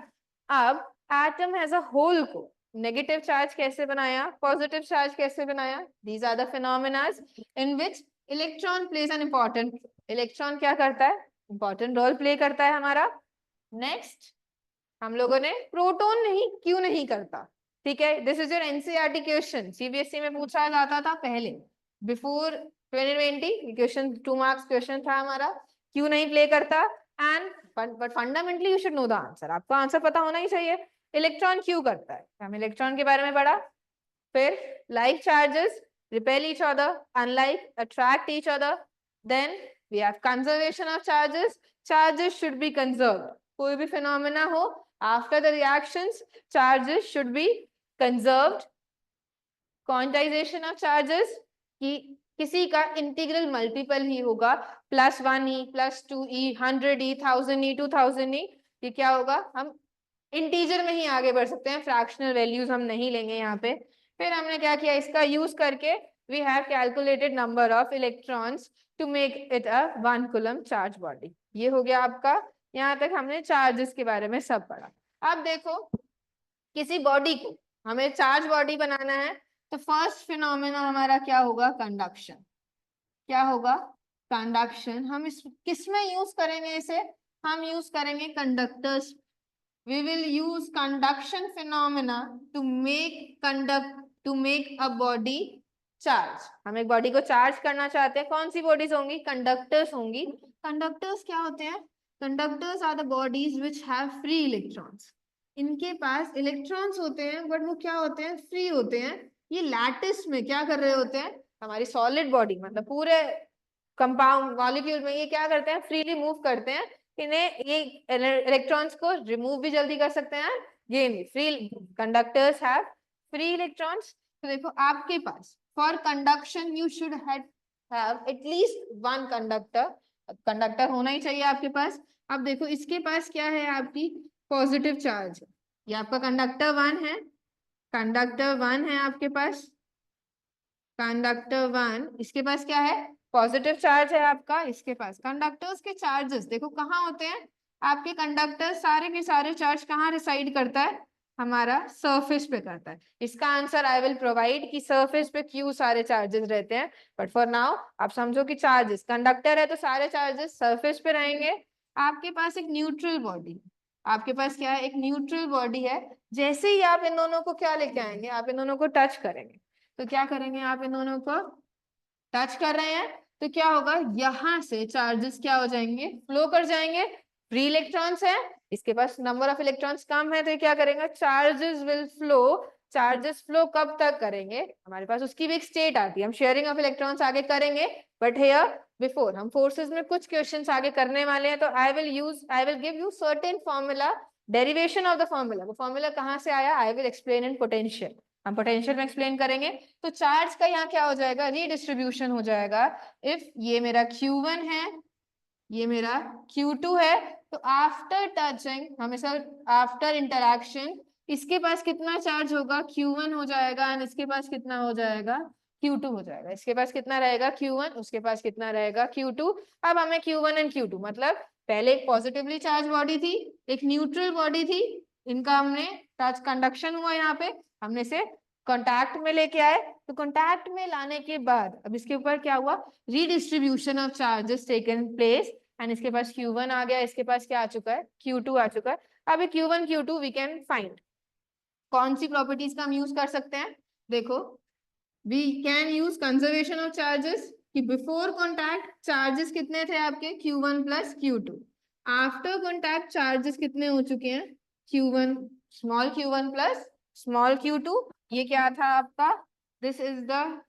अब एटम एज अ होल को नेगेटिव चार्ज कैसे बनाया, पॉजिटिव चार्ज कैसे बनाया? These are the phenomena in which electron plays an important. Electron क्या करता है? इंपॉर्टेंट रोल प्ले करता है हमारा. नेक्स्ट हम लोगों ने प्रोटॉन नहीं क्यों नहीं करता. ठीक है, this is your NCERT question. CBSE में पूछा जाता था पहले, बिफोर 2020 क्वेश्चन, 2 मार्क्स क्वेश्चन था हमारा. क्यों नहीं प्ले करता? And but fundamentally you should know the answer. आपको आंसर पता होना ही चाहिए. इलेक्ट्रॉन क्यों करता है? हम इलेक्ट्रॉन के बारे में पढ़ा. फिर like charges repel each other, unlike attract each other. Then we have conservation of charges. Charges should be conserved. कोई भी phenomena हो, after the reactions charges should be conserved. Quantization of charges, कि किसी का इंटीग्रल मल्टीपल ही होगा, +1e, +2e, 100e, 1000e, 2000e. ये क्या होगा? हम इंटीजर में ही आगे बढ़ सकते हैं, फ्रैक्शनल वैल्यूज हम नहीं लेंगे यहाँ पे. फिर हमने क्या किया? इसका यूज करके we have calculated number of electrons to make it a 1 coulomb charge body. ये हो गया आपका. यहाँ तक हमने चार्जेस के बारे में सब पढ़ा. अब देखो, किसी बॉडी को हमें चार्ज बॉडी बनाना है तो फर्स्ट फिनोमेना हमारा क्या होगा? कंडक्शन. क्या होगा? कंडक्शन. हम इस किस में यूज करेंगे इसे? हम यूज करेंगे conductors. We will use conduction phenomena to make a body charge. हम एक बॉडी को चार्ज करना चाहते हैं, कौन सी बॉडीज होंगी? कंडक्टर्स होंगी। कंडक्टर्स क्या होते हैं? Conductors are the bodies which have free electrons. इनके पास इलेक्ट्रॉन्स होते हैं बट वो क्या होते हैं? फ्री होते हैं। ये लैटिस में क्या कर रहे होते हैं? हमारी सॉलिड बॉडी मतलब पूरे कंपाउंड मॉलिक्यूल में ये क्या करते हैं? फ्रीली मूव करते हैं। इन्हें ये इलेक्ट्रॉन्स को रिमूव भी जल्दी कर सकते हैं, गेन भी। Free conductors have free electrons. तो देखो आपके पास for conduction you should have at least one conductor. Conductor होना ही चाहिए आपके पास। अब देखो इसके पास क्या है? आपकी पॉजिटिव चार्ज है। ये आपका कंडक्टर 1 है। कंडक्टर 1 है आपके पास। कंडक्टर 1 इसके पास क्या है? पॉजिटिव चार्ज है आपका। इसके पास कंडक्टर्स के चार्जेस देखो कहाँ होते हैं? आपके कंडक्टर सारे के सारे चार्ज कहाँ रिसाइड करता है? हमारा सरफेस पे करता है। इसका आंसर आई विल प्रोवाइड कि सरफेस पे क्यों सारे चार्जेस रहते हैं। बट फॉर नाउ आप समझो कि चार्जेस, कंडक्टर है तो सारे चार्जेस सरफेस पे रहेंगे। आपके पास एक न्यूट्रल बॉडी, आपके पास क्या है? एक न्यूट्रल बॉडी है। जैसे ही आप इन दोनों को क्या लेके आएंगे? आप इन दोनों को टच करेंगे। तो क्या करेंगे? आप इन दोनों को टच कर रहे हैं तो क्या होगा? यहां से चार्जेस क्या हो जाएंगे? फ्लो कर जाएंगे। फ्री इलेक्ट्रॉन्स है, इसके पास नंबर ऑफ इलेक्ट्रॉन्स कम है तो ये क्या करेंगे? Charges will flow. Charges flow कब तक करेंगे? हमारे पास उसकी भी एक स्टेट आती है। हम शेयरिंग ऑफ इलेक्ट्रॉन्स आगे करेंगे बट हियर बिफोर हम फोर्सेस में कुछ क्वेश्चंस आगे करने वाले हैं। तो I will give you certain formula, derivation of the formula. वो फॉर्मूला कहाँ से आया? आई विल एक्सप्लेन इन पोटेंशियल। हम पोटेंशियल में एक्सप्लेन करेंगे। तो चार्ज का यहाँ क्या हो जाएगा? रीडिस्ट्रीब्यूशन हो जाएगा। इफ ये मेरा Q1 है, ये मेरा Q2 है, तो आफ्टर टचिंग हमेशा आफ्टर इंटरैक्शन इसके पास कितना चार्ज होगा? Q1 हो जाएगा एंड इसके पास कितना हो जाएगा? Q2 हो जाएगा। इसके पास कितना रहेगा? Q1, उसके पास कितना रहेगा? Q2। अब हमें Q1 एंड Q2 मतलब पहले एक पॉजिटिवली चार्ज बॉडी थी, एक न्यूट्रल बॉडी थी, इनका हमने टच कंडक्शन हुआ, यहाँ पे हमने से कॉन्टैक्ट में लेके आए। तो कॉन्टैक्ट में लाने के बाद अब इसके ऊपर क्या हुआ? Redistribution of charges taken place and इसके पास Q1 आ गया, इसके पास क्या आ चुका है? Q2 आ चुका है। अब ये Q1 Q2 we can find. कौन सी प्रॉपर्टीज का हम यूज कर सकते हैं? देखो we can use conservation of charges कि बिफोर कॉन्टैक्ट चार्जेस कितने थे आपके? Q1 plus Q2। After contact charges कितने हो चुके हैं? Q1 small Q1 plus small Q2। ये क्या था आपका? This is the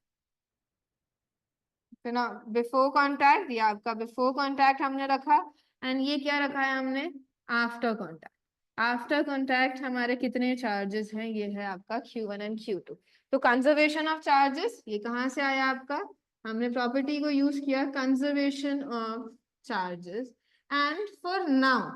before contact. ये आपका बिफोर कॉन्टैक्ट हमने रखा एंड ये क्या रखा है हमने? After contact. आफ्टर कॉन्टैक्ट हमारे कितने चार्जेस हैं? ये है आपका Q1 एंड Q2। तो कंजर्वेशन ऑफ चार्जेस ये कहाँ से आया आपका? हमने प्रॉपर्टी को यूज किया, conservation of charges. And for now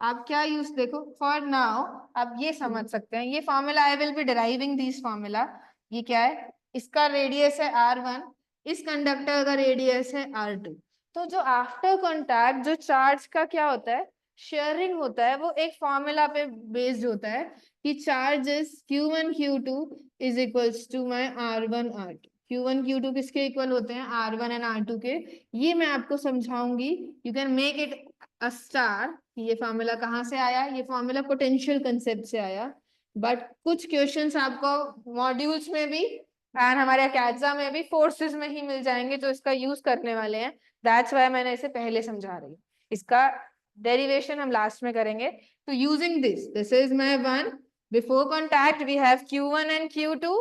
आप क्या यूज, देखो फॉर नाउ आप ये समझ सकते हैं, ये formula I will B deriving this formula. ये क्या है? इसका रेडियस है R1, इस कंडक्टर का रेडियस है R2। तो जो आफ्टर कॉन्टैक्ट जो चार्ज का क्या होता है? शेयरिंग होता है। वो एक फॉर्मूला पे बेस्ड होता है कि charges Q1 Q2 is equals to my R1 R2। Q1 Q2 किसके इक्वल होते हैं? R1 एंड R2 के। ये मैं आपको समझाऊंगी। You can make it a star. ये फॉर्मूला कहाँ से आया? ये फॉर्मूला पोटेंशियल कंसेप्ट से आया। बट कुछ क्वेश्चंस आपको मॉड्यूल्स में भी एंड हमारे अकेडजा में भी फोर्सेस में ही मिल जाएंगे जो इसका यूज करने वाले हैं। दैट्स वाई मैंने इसे पहले समझा रही हूँ। इसका डेरिवेशन हम लास्ट में करेंगे। तो using this is my one. Before contact we have Q1 and Q2।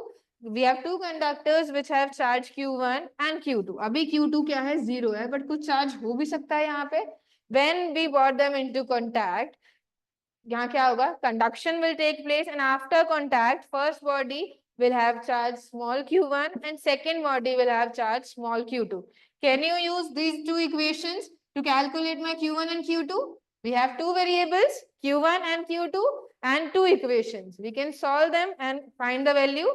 we have two conductors which have charge Q1 and Q2। अभी Q2 क्या है? 0 है, बट कुछ चार्ज हो भी सकता है यहाँ पे। when we brought them into contact, यहाँ क्या होगा? Conduction will take place and after contact first body will have charge small q1 and second body will have charge small q2. Can you use these two equations to calculate my q1 and q2? We have two variables q1 and q2 and two equations. We can solve them and find the value.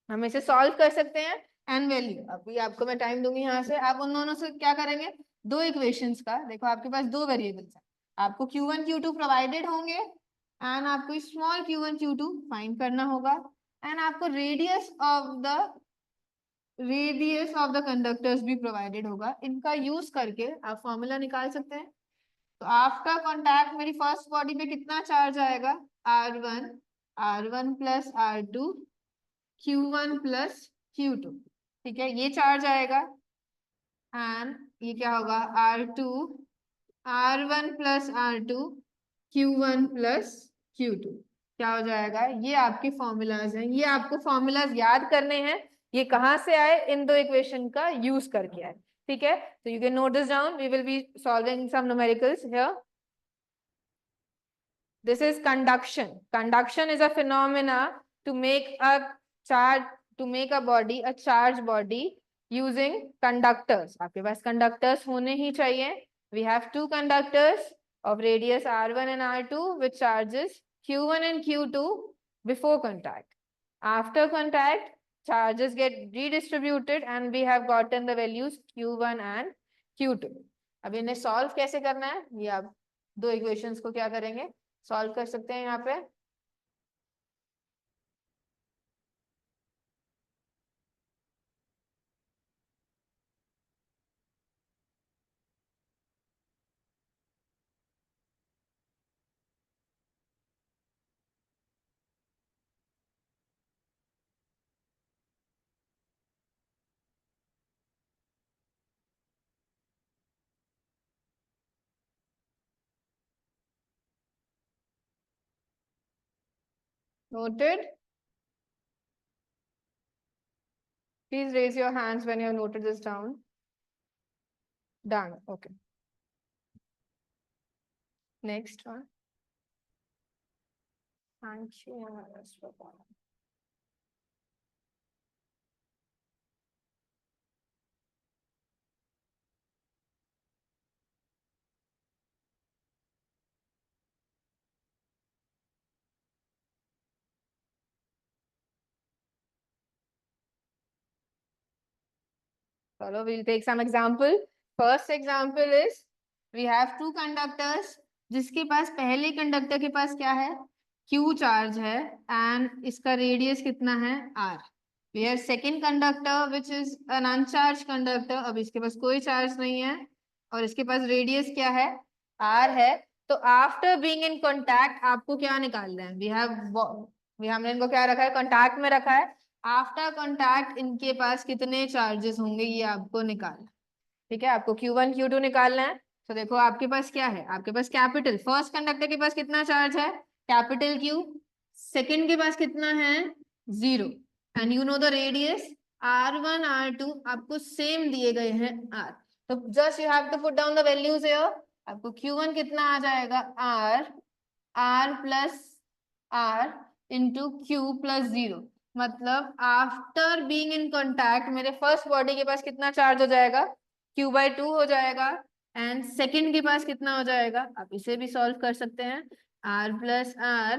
हम इसे solve कर सकते हैं and value अभी आपको मैं time दूंगी। यहाँ से आप उन दोनों से क्या करेंगे? दो इक्वेशंस का, देखो आपके पास दो वेरिएबल्स हैं, आपको Q1 Q2 प्रोवाइडेड होंगे एंड आपको स्मॉल Q1 Q2 फाइंड करना होगा एंड आपको रेडियस ऑफ द कंडक्टर्स भी प्रोवाइडेड होगा। इनका यूज करके आप फॉर्मूला निकाल सकते हैं। तो आफ्टर कॉन्टैक्ट मेरी फर्स्ट बॉडी पे कितना चार्ज आएगा? R1 plus R2 Q1 plus Q2। ठीक है, ये चार्ज आएगा एंड ये क्या होगा R2 R1 plus R2 Q1 plus Q2 क्या हो जाएगा। ये आपके फॉर्मूलाज हैं, ये आपको फॉर्मूलाज याद करने हैं। ये कहाँ से आए, इन दो इक्वेशन का यूज करके आए। ठीक है, तो you can note this down, we will be solving some numericals here. This is conduction. Conduction is a phenomena to make a charge, to make a body, a charged body using conductors. आपके पास conductors होने ही चाहिए. We have two conductors of radius R1 and R2 with charges Q1 and Q2 before contact. After contact, charges get redistributed and we have gotten the values Q1 and Q2. अब इन्हें solve कैसे करना है, ये आप दो equations को क्या करेंगे, सॉल्व कर सकते हैं यहाँ पे। Noted, please raise your hands when you have noted this down. Done, okay, next one. Thank you. Follow, we'll take some example. First example is we have two conductors जिसके पास पहले कंडक्टर के पास क्या है, Q चार्ज है and इसका radius कितना है R. We have second conductor which is an uncharged conductor. अब इसके पास कोई चार्ज नहीं है और इसके पास रेडियस क्या है, R है. तो आफ्टर बीइंग इन कॉन्टैक्ट आपको क्या निकालना है, हमने इनको क्या रखा है, कॉन्टैक्ट में रखा है. आफ्टर कॉन्टैक्ट इनके पास कितने चार्जेस होंगे ये आपको निकालना। ठीक है, आपको Q1 Q2 निकालना है। तो देखो आपके पास क्या है, आपके पास कैपिटल फर्स्ट कंडक्टर के पास कितना चार्ज है, कैपिटल Q. सेकंड के पास कितना है, 0. And you know the radius R1 R2 आपको सेम दिए गए हैं R. तो just you have to put down the values here. आपको Q1 कितना आ जाएगा, R plus R into Q plus 0। मतलब आफ्टर बीइंग इन कॉन्टैक्ट मेरे फर्स्ट बॉडी के पास कितना चार्ज हो जाएगा, Q/2 हो जाएगा एंड सेकेंड के पास कितना हो जाएगा, आप इसे भी सॉल्व कर सकते हैं, R plus R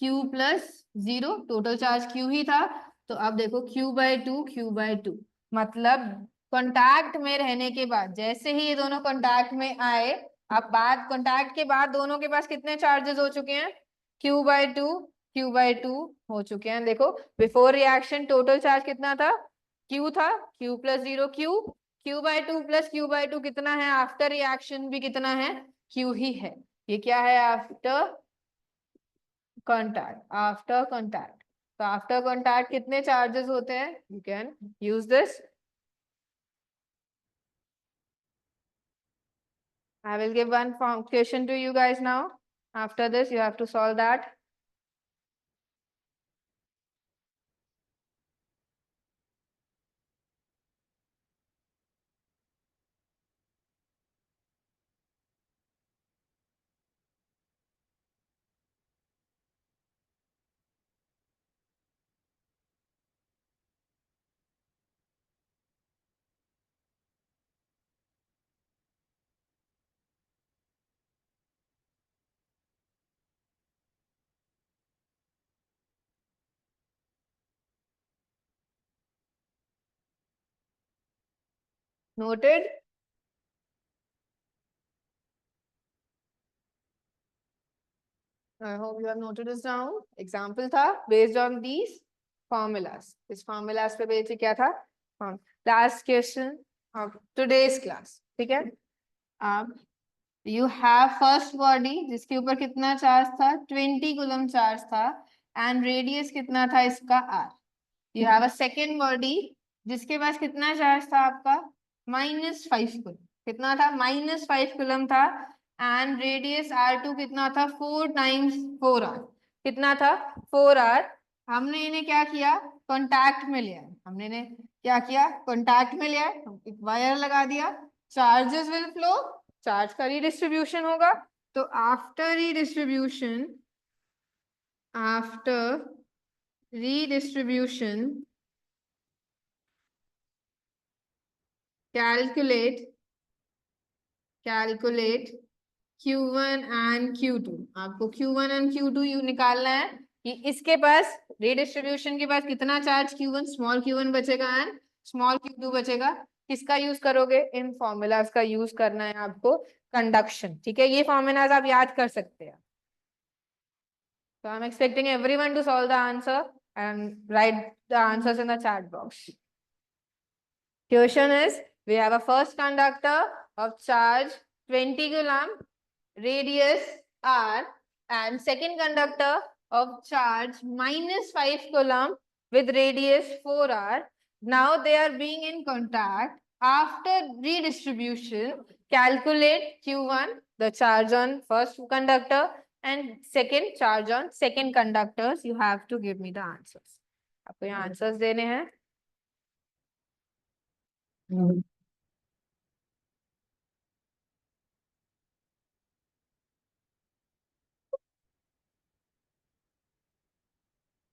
Q plus 0, total charge Q ही था। तो अब देखो Q/2 मतलब कॉन्टैक्ट में रहने के बाद जैसे ही ये दोनों कॉन्टैक्ट में आए, अब बाद कॉन्टैक्ट के बाद दोनों के पास कितने चार्जेस हो चुके हैं, Q/2 हो चुके हैं। देखो बिफोर रिएक्शन टोटल चार्ज कितना था, Q था, Q plus 0 Q/2 plus Q/2 कितना है, आफ्टर रिएक्शन भी कितना है, Q ही है। ये क्या है, आफ्टर कॉन्टैक्ट। तो आफ्टर कॉन्टैक्ट कितने चार्जेस होते हैं, you can use this. I will give one question to you guys now. After this, you have to solve that. Noted? I hope you have noted this down. Example था based on these formulas. इस formulas पे basic क्या था, last question of today's class. ठीक है, अब you have first body जिसके ऊपर कितना चार्ज था, 20 कूलम चार्ज था एंड रेडियस कितना था इसका R. You have a second body जिसके पास कितना चार्ज था आपका -5 कूलम, कितना था -5 कूलम था, एंड रेडियस R2 कितना था 4 × 4R, कितना था 4R। हमने इन्हें क्या किया, कांटेक्ट में लिया, हमने इन्हें क्या किया, कांटेक्ट में लिया, एक वायर लगा दिया, चार्जेस विल फ्लो, चार्ज का रीडिस्ट्रीब्यूशन होगा। तो after redistribution calculate Q1 and Q2। आपको Q1 and Q2 निकालना है कि इसके पास रीडिस्ट्रीब्यूशन के पास कितना चार्ज Q1 स्मॉल q1 बचेगा एंड स्मॉल q2 बचेगा। किसका यूज करोगे, इन फॉर्मूलाज का यूज करना है आपको, कंडक्शन। ठीक है, ये फॉर्मूलाज आप याद कर सकते हैं। So I'm expecting everyone to solve the answer and write the answers in the chat box. Question is, we have a first conductor of charge 20 coulomb, radius R, and second conductor of charge -5 coulomb with radius 4R. Now they are being in contact. After redistribution, calculate Q1, the charge on first conductor, and second charge on second conductors. You have to give me the answers. आपको यहाँ answers देने हैं।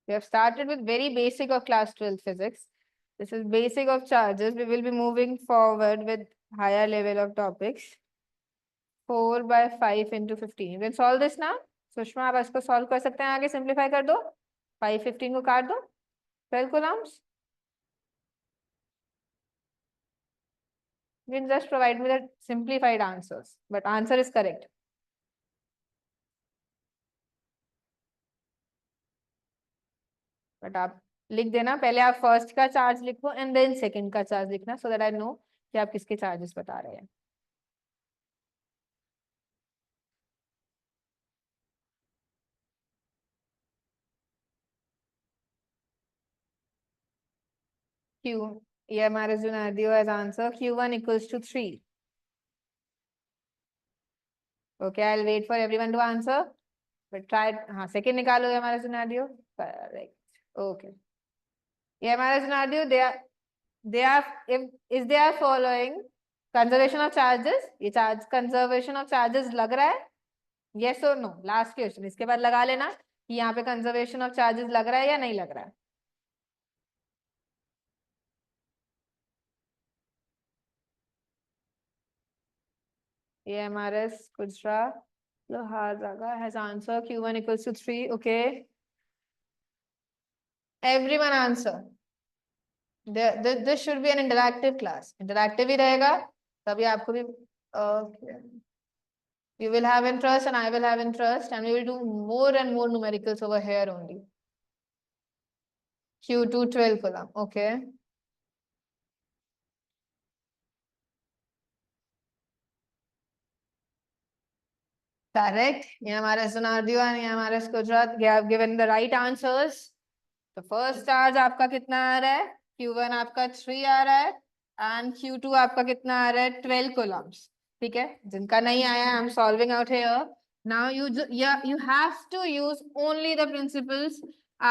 We have started with very basic of class 12 physics. This is basic of charges. We will be moving forward with higher level of topics. 4 by 5 into 15. You can solve this now. Sushma आप इसको solve कर सकते हैं, आगे simplify कर दो, 5 15 को काट दो, 12 coulombs. You can just provide me the simplified answers, but answer is correct. But आप लिख देना, पहले आप फर्स्ट का चार्ज लिखो एंड देन सेकंड का चार्ज लिखना, so that I know कि आप किसके चार्जेस बता रहे हैं। Q, हमारे Zunadio has answer Q1 equals to 3. Okay, I'll wait for everyone to answer. But try, हाँ second निकालो हमारे Zunadio. Correct. Okay. हमारे Zunadio, if they are following conservation of charges, ये charge conservation of charges लग रहा है? Yes or no? Last question. इसके बाद लगा लेना कि यहाँ पे conservation of charges लग रहा है या नहीं लग रहा है। AMRS Kujra Loharaga has answered Q1 equals to 3. Okay. Everyone answer. This should be an interactive class. Interactive ही रहेगा, तभी आपको भी okay. You will have interest and I will have interest, and we will do more and more numericals over here only. Q2 12 coulomb. Okay. Correct. ये हमारे Sunardio and ये हमारे Gujarat, they have given the right answers. तो first charge आपका कितना आ रहा है, Q1 आपका 3 आ रहा है एंड Q2 आपका कितना आ रहा है 12 coulombs. ठीक है, जिनका नहीं आया I am solving out here. Now you have to use only the principles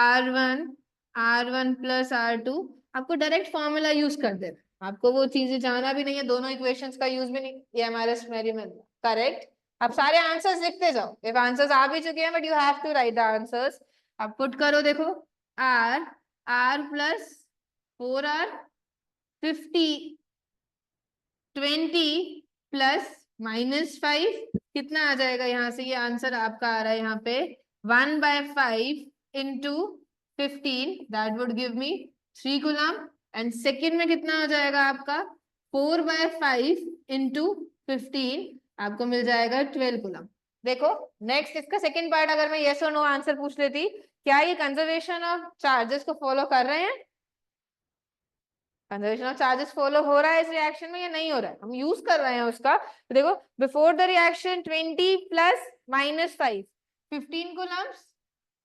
R1 plus R2। आपको डायरेक्ट फॉर्मूला यूज कर देना, आपको वो चीजें जाना भी नहीं है, दोनों इक्वेशंस का यूज भी नहीं, ये हमारे एक्सपेरिमेंट। करेक्ट, आप सारे आंसर्स लिखते जाओ, इफ आंसर्स आ भी चुके हैं but you have to write the answers. आप पुट करो, देखो R plus 4R 50 20 plus -5 कितना आ जाएगा यहाँ से, ये आंसर आपका आ रहा है यहाँ पे 1/5 into 15, that would give me 3 coulomb। And second में कितना आ जाएगा आपका 4/5 into 15, आपको मिल जाएगा 12 coulomb। देखो नेक्स्ट इसका सेकेंड पार्ट, अगर मैं येस और नो आंसर पूछ लेती, क्या ये कंजर्वेशन ऑफ चार्जेस को फॉलो कर रहे हैं, कंजर्वेशन ऑफ चार्जेस फॉलो हो रहा है इस रिएक्शन में या नहीं हो रहा है, हम यूज कर रहे हैं उसका। तो देखो before the reaction 20 plus -5 15 coulombs,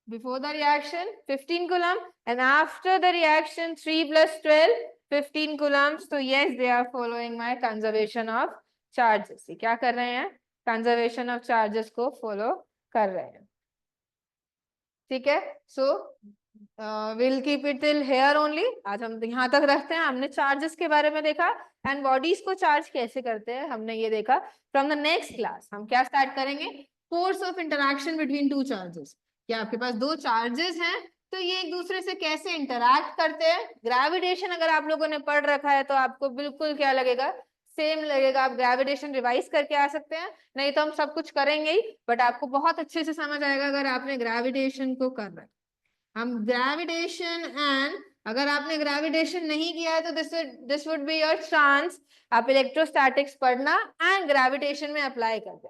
before the reaction 15 coulomb, and after the reaction 3 plus 12 15 coulombs, तो yes they are following my conservation of charges. ये क्या कर रहे हैं? कंजर्वेशन ऑफ चार्जेस को फॉलो कर रहे हैं. ठीक है, so will keep it till here only. आज हम यहाँ तक रखते हैं. हमने चार्जेस के बारे में देखा एंड बॉडीज को चार्ज कैसे करते हैं हमने ये देखा. फ्रॉम द नेक्स्ट क्लास हम क्या स्टार्ट करेंगे? Force of interaction between two charges. क्या आपके पास दो चार्जेस हैं तो ये एक दूसरे से कैसे इंटरैक्ट करते हैं. ग्रेविटेशन अगर आप लोगों ने पढ़ रखा है तो आपको बिल्कुल क्या लगेगा? सेम लगेगा. आप ग्रेविटेशन रिवाइज करके आ सकते हैं, नहीं तो हम सब कुछ करेंगे ही, बट आपको बहुत अच्छे से समझ आएगा अगर आपने ग्रेविटेशन को कर रहा है. हम ग्रेविटेशन एंड अगर आपने ग्रेविटेशन नहीं किया है तो this would be your chance आप इलेक्ट्रोस्टैटिक्स पढ़ना एंड ग्रेविटेशन में अप्लाई कर दें.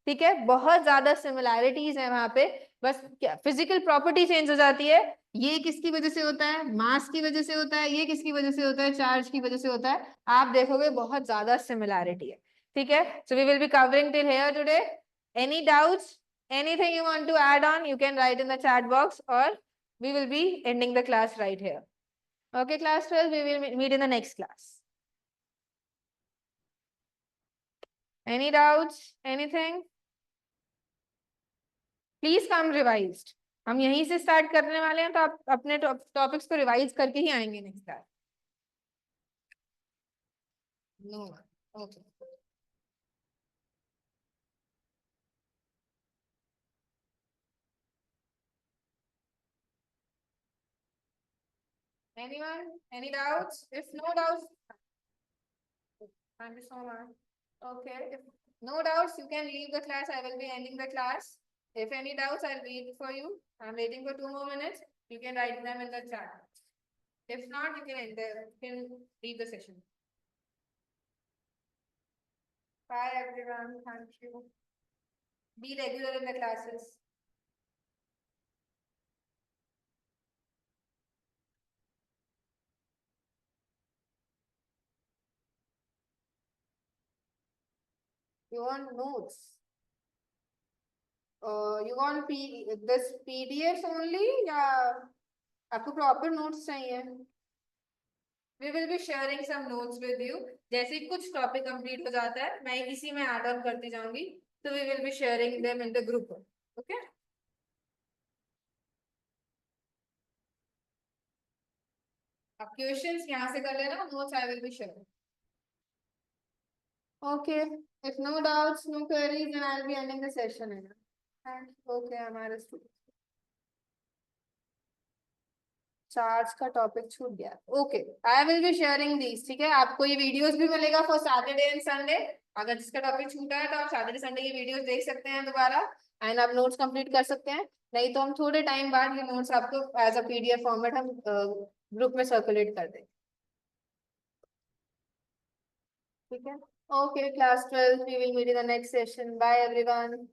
ठीक है, बहुत ज्यादा सिमिलैरिटीज है वहां पे. बस क्या फिजिकल प्रॉपर्टी चेंज हो जाती है. ये किसकी वजह से होता है? मास की वजह से होता है. ये किसकी वजह से होता है? चार्ज की वजह से होता है. आप देखोगे बहुत ज्यादा सिमिलैरिटी है. ठीक है, so we will be covering till here today. Any doubts, anything you want to add on, you can write in the chat box, or we will be ending the class right here. Okay, class 12, we will meet in the next class. Any doubts? Anything? Please come revised. हम यहीं से start करने वाले हैं तो आप अपने topics को रिवाइज करके ही आएंगे next class. No, okay. Anyone? Any doubts? If no doubts, thank you so much. Okay, if no doubts, you can leave the class. I will be ending the class. If any doubts, I'll wait for you. I'm waiting for 2 more minutes. You can write them in the chat. If not, you can leave the session. Bye everyone. Thank you. Be regular in the classes. You want notes? You want this PDFs only या आपको proper notes चाहिए? We will be sharing some notes with you. जैसे कुछ topic complete हो जाता है मैं इसी में add on करती जाऊंगी. So we will be sharing them in the group. Okay? अब questions यहाँ से कर लेना. Notes I will be sharing. Okay. If no doubts, no queries, then I'll be ending the session. Okay, हमारे student. Charge का topic छूट गया. Okay, I will be sharing these. ठीक है, आपको ये वीडियोस भी मिलेगा फॉर सैटरडे एंड संडे. अगर जिसका टॉपिक छूटा है तो आप सैटरडे संडे ये वीडियोस देख सकते हैं दोबारा एंड आप नोट्स कंप्लीट कर सकते हैं. नहीं तो हम थोड़े टाइम बाद ये नोट्स आपको एज अ पीडीएफ फॉर्मेट हम ग्रुप में सर्कुलेट कर देंगे. ठीक है, okay class 12, we will meet in the next session. Bye everyone.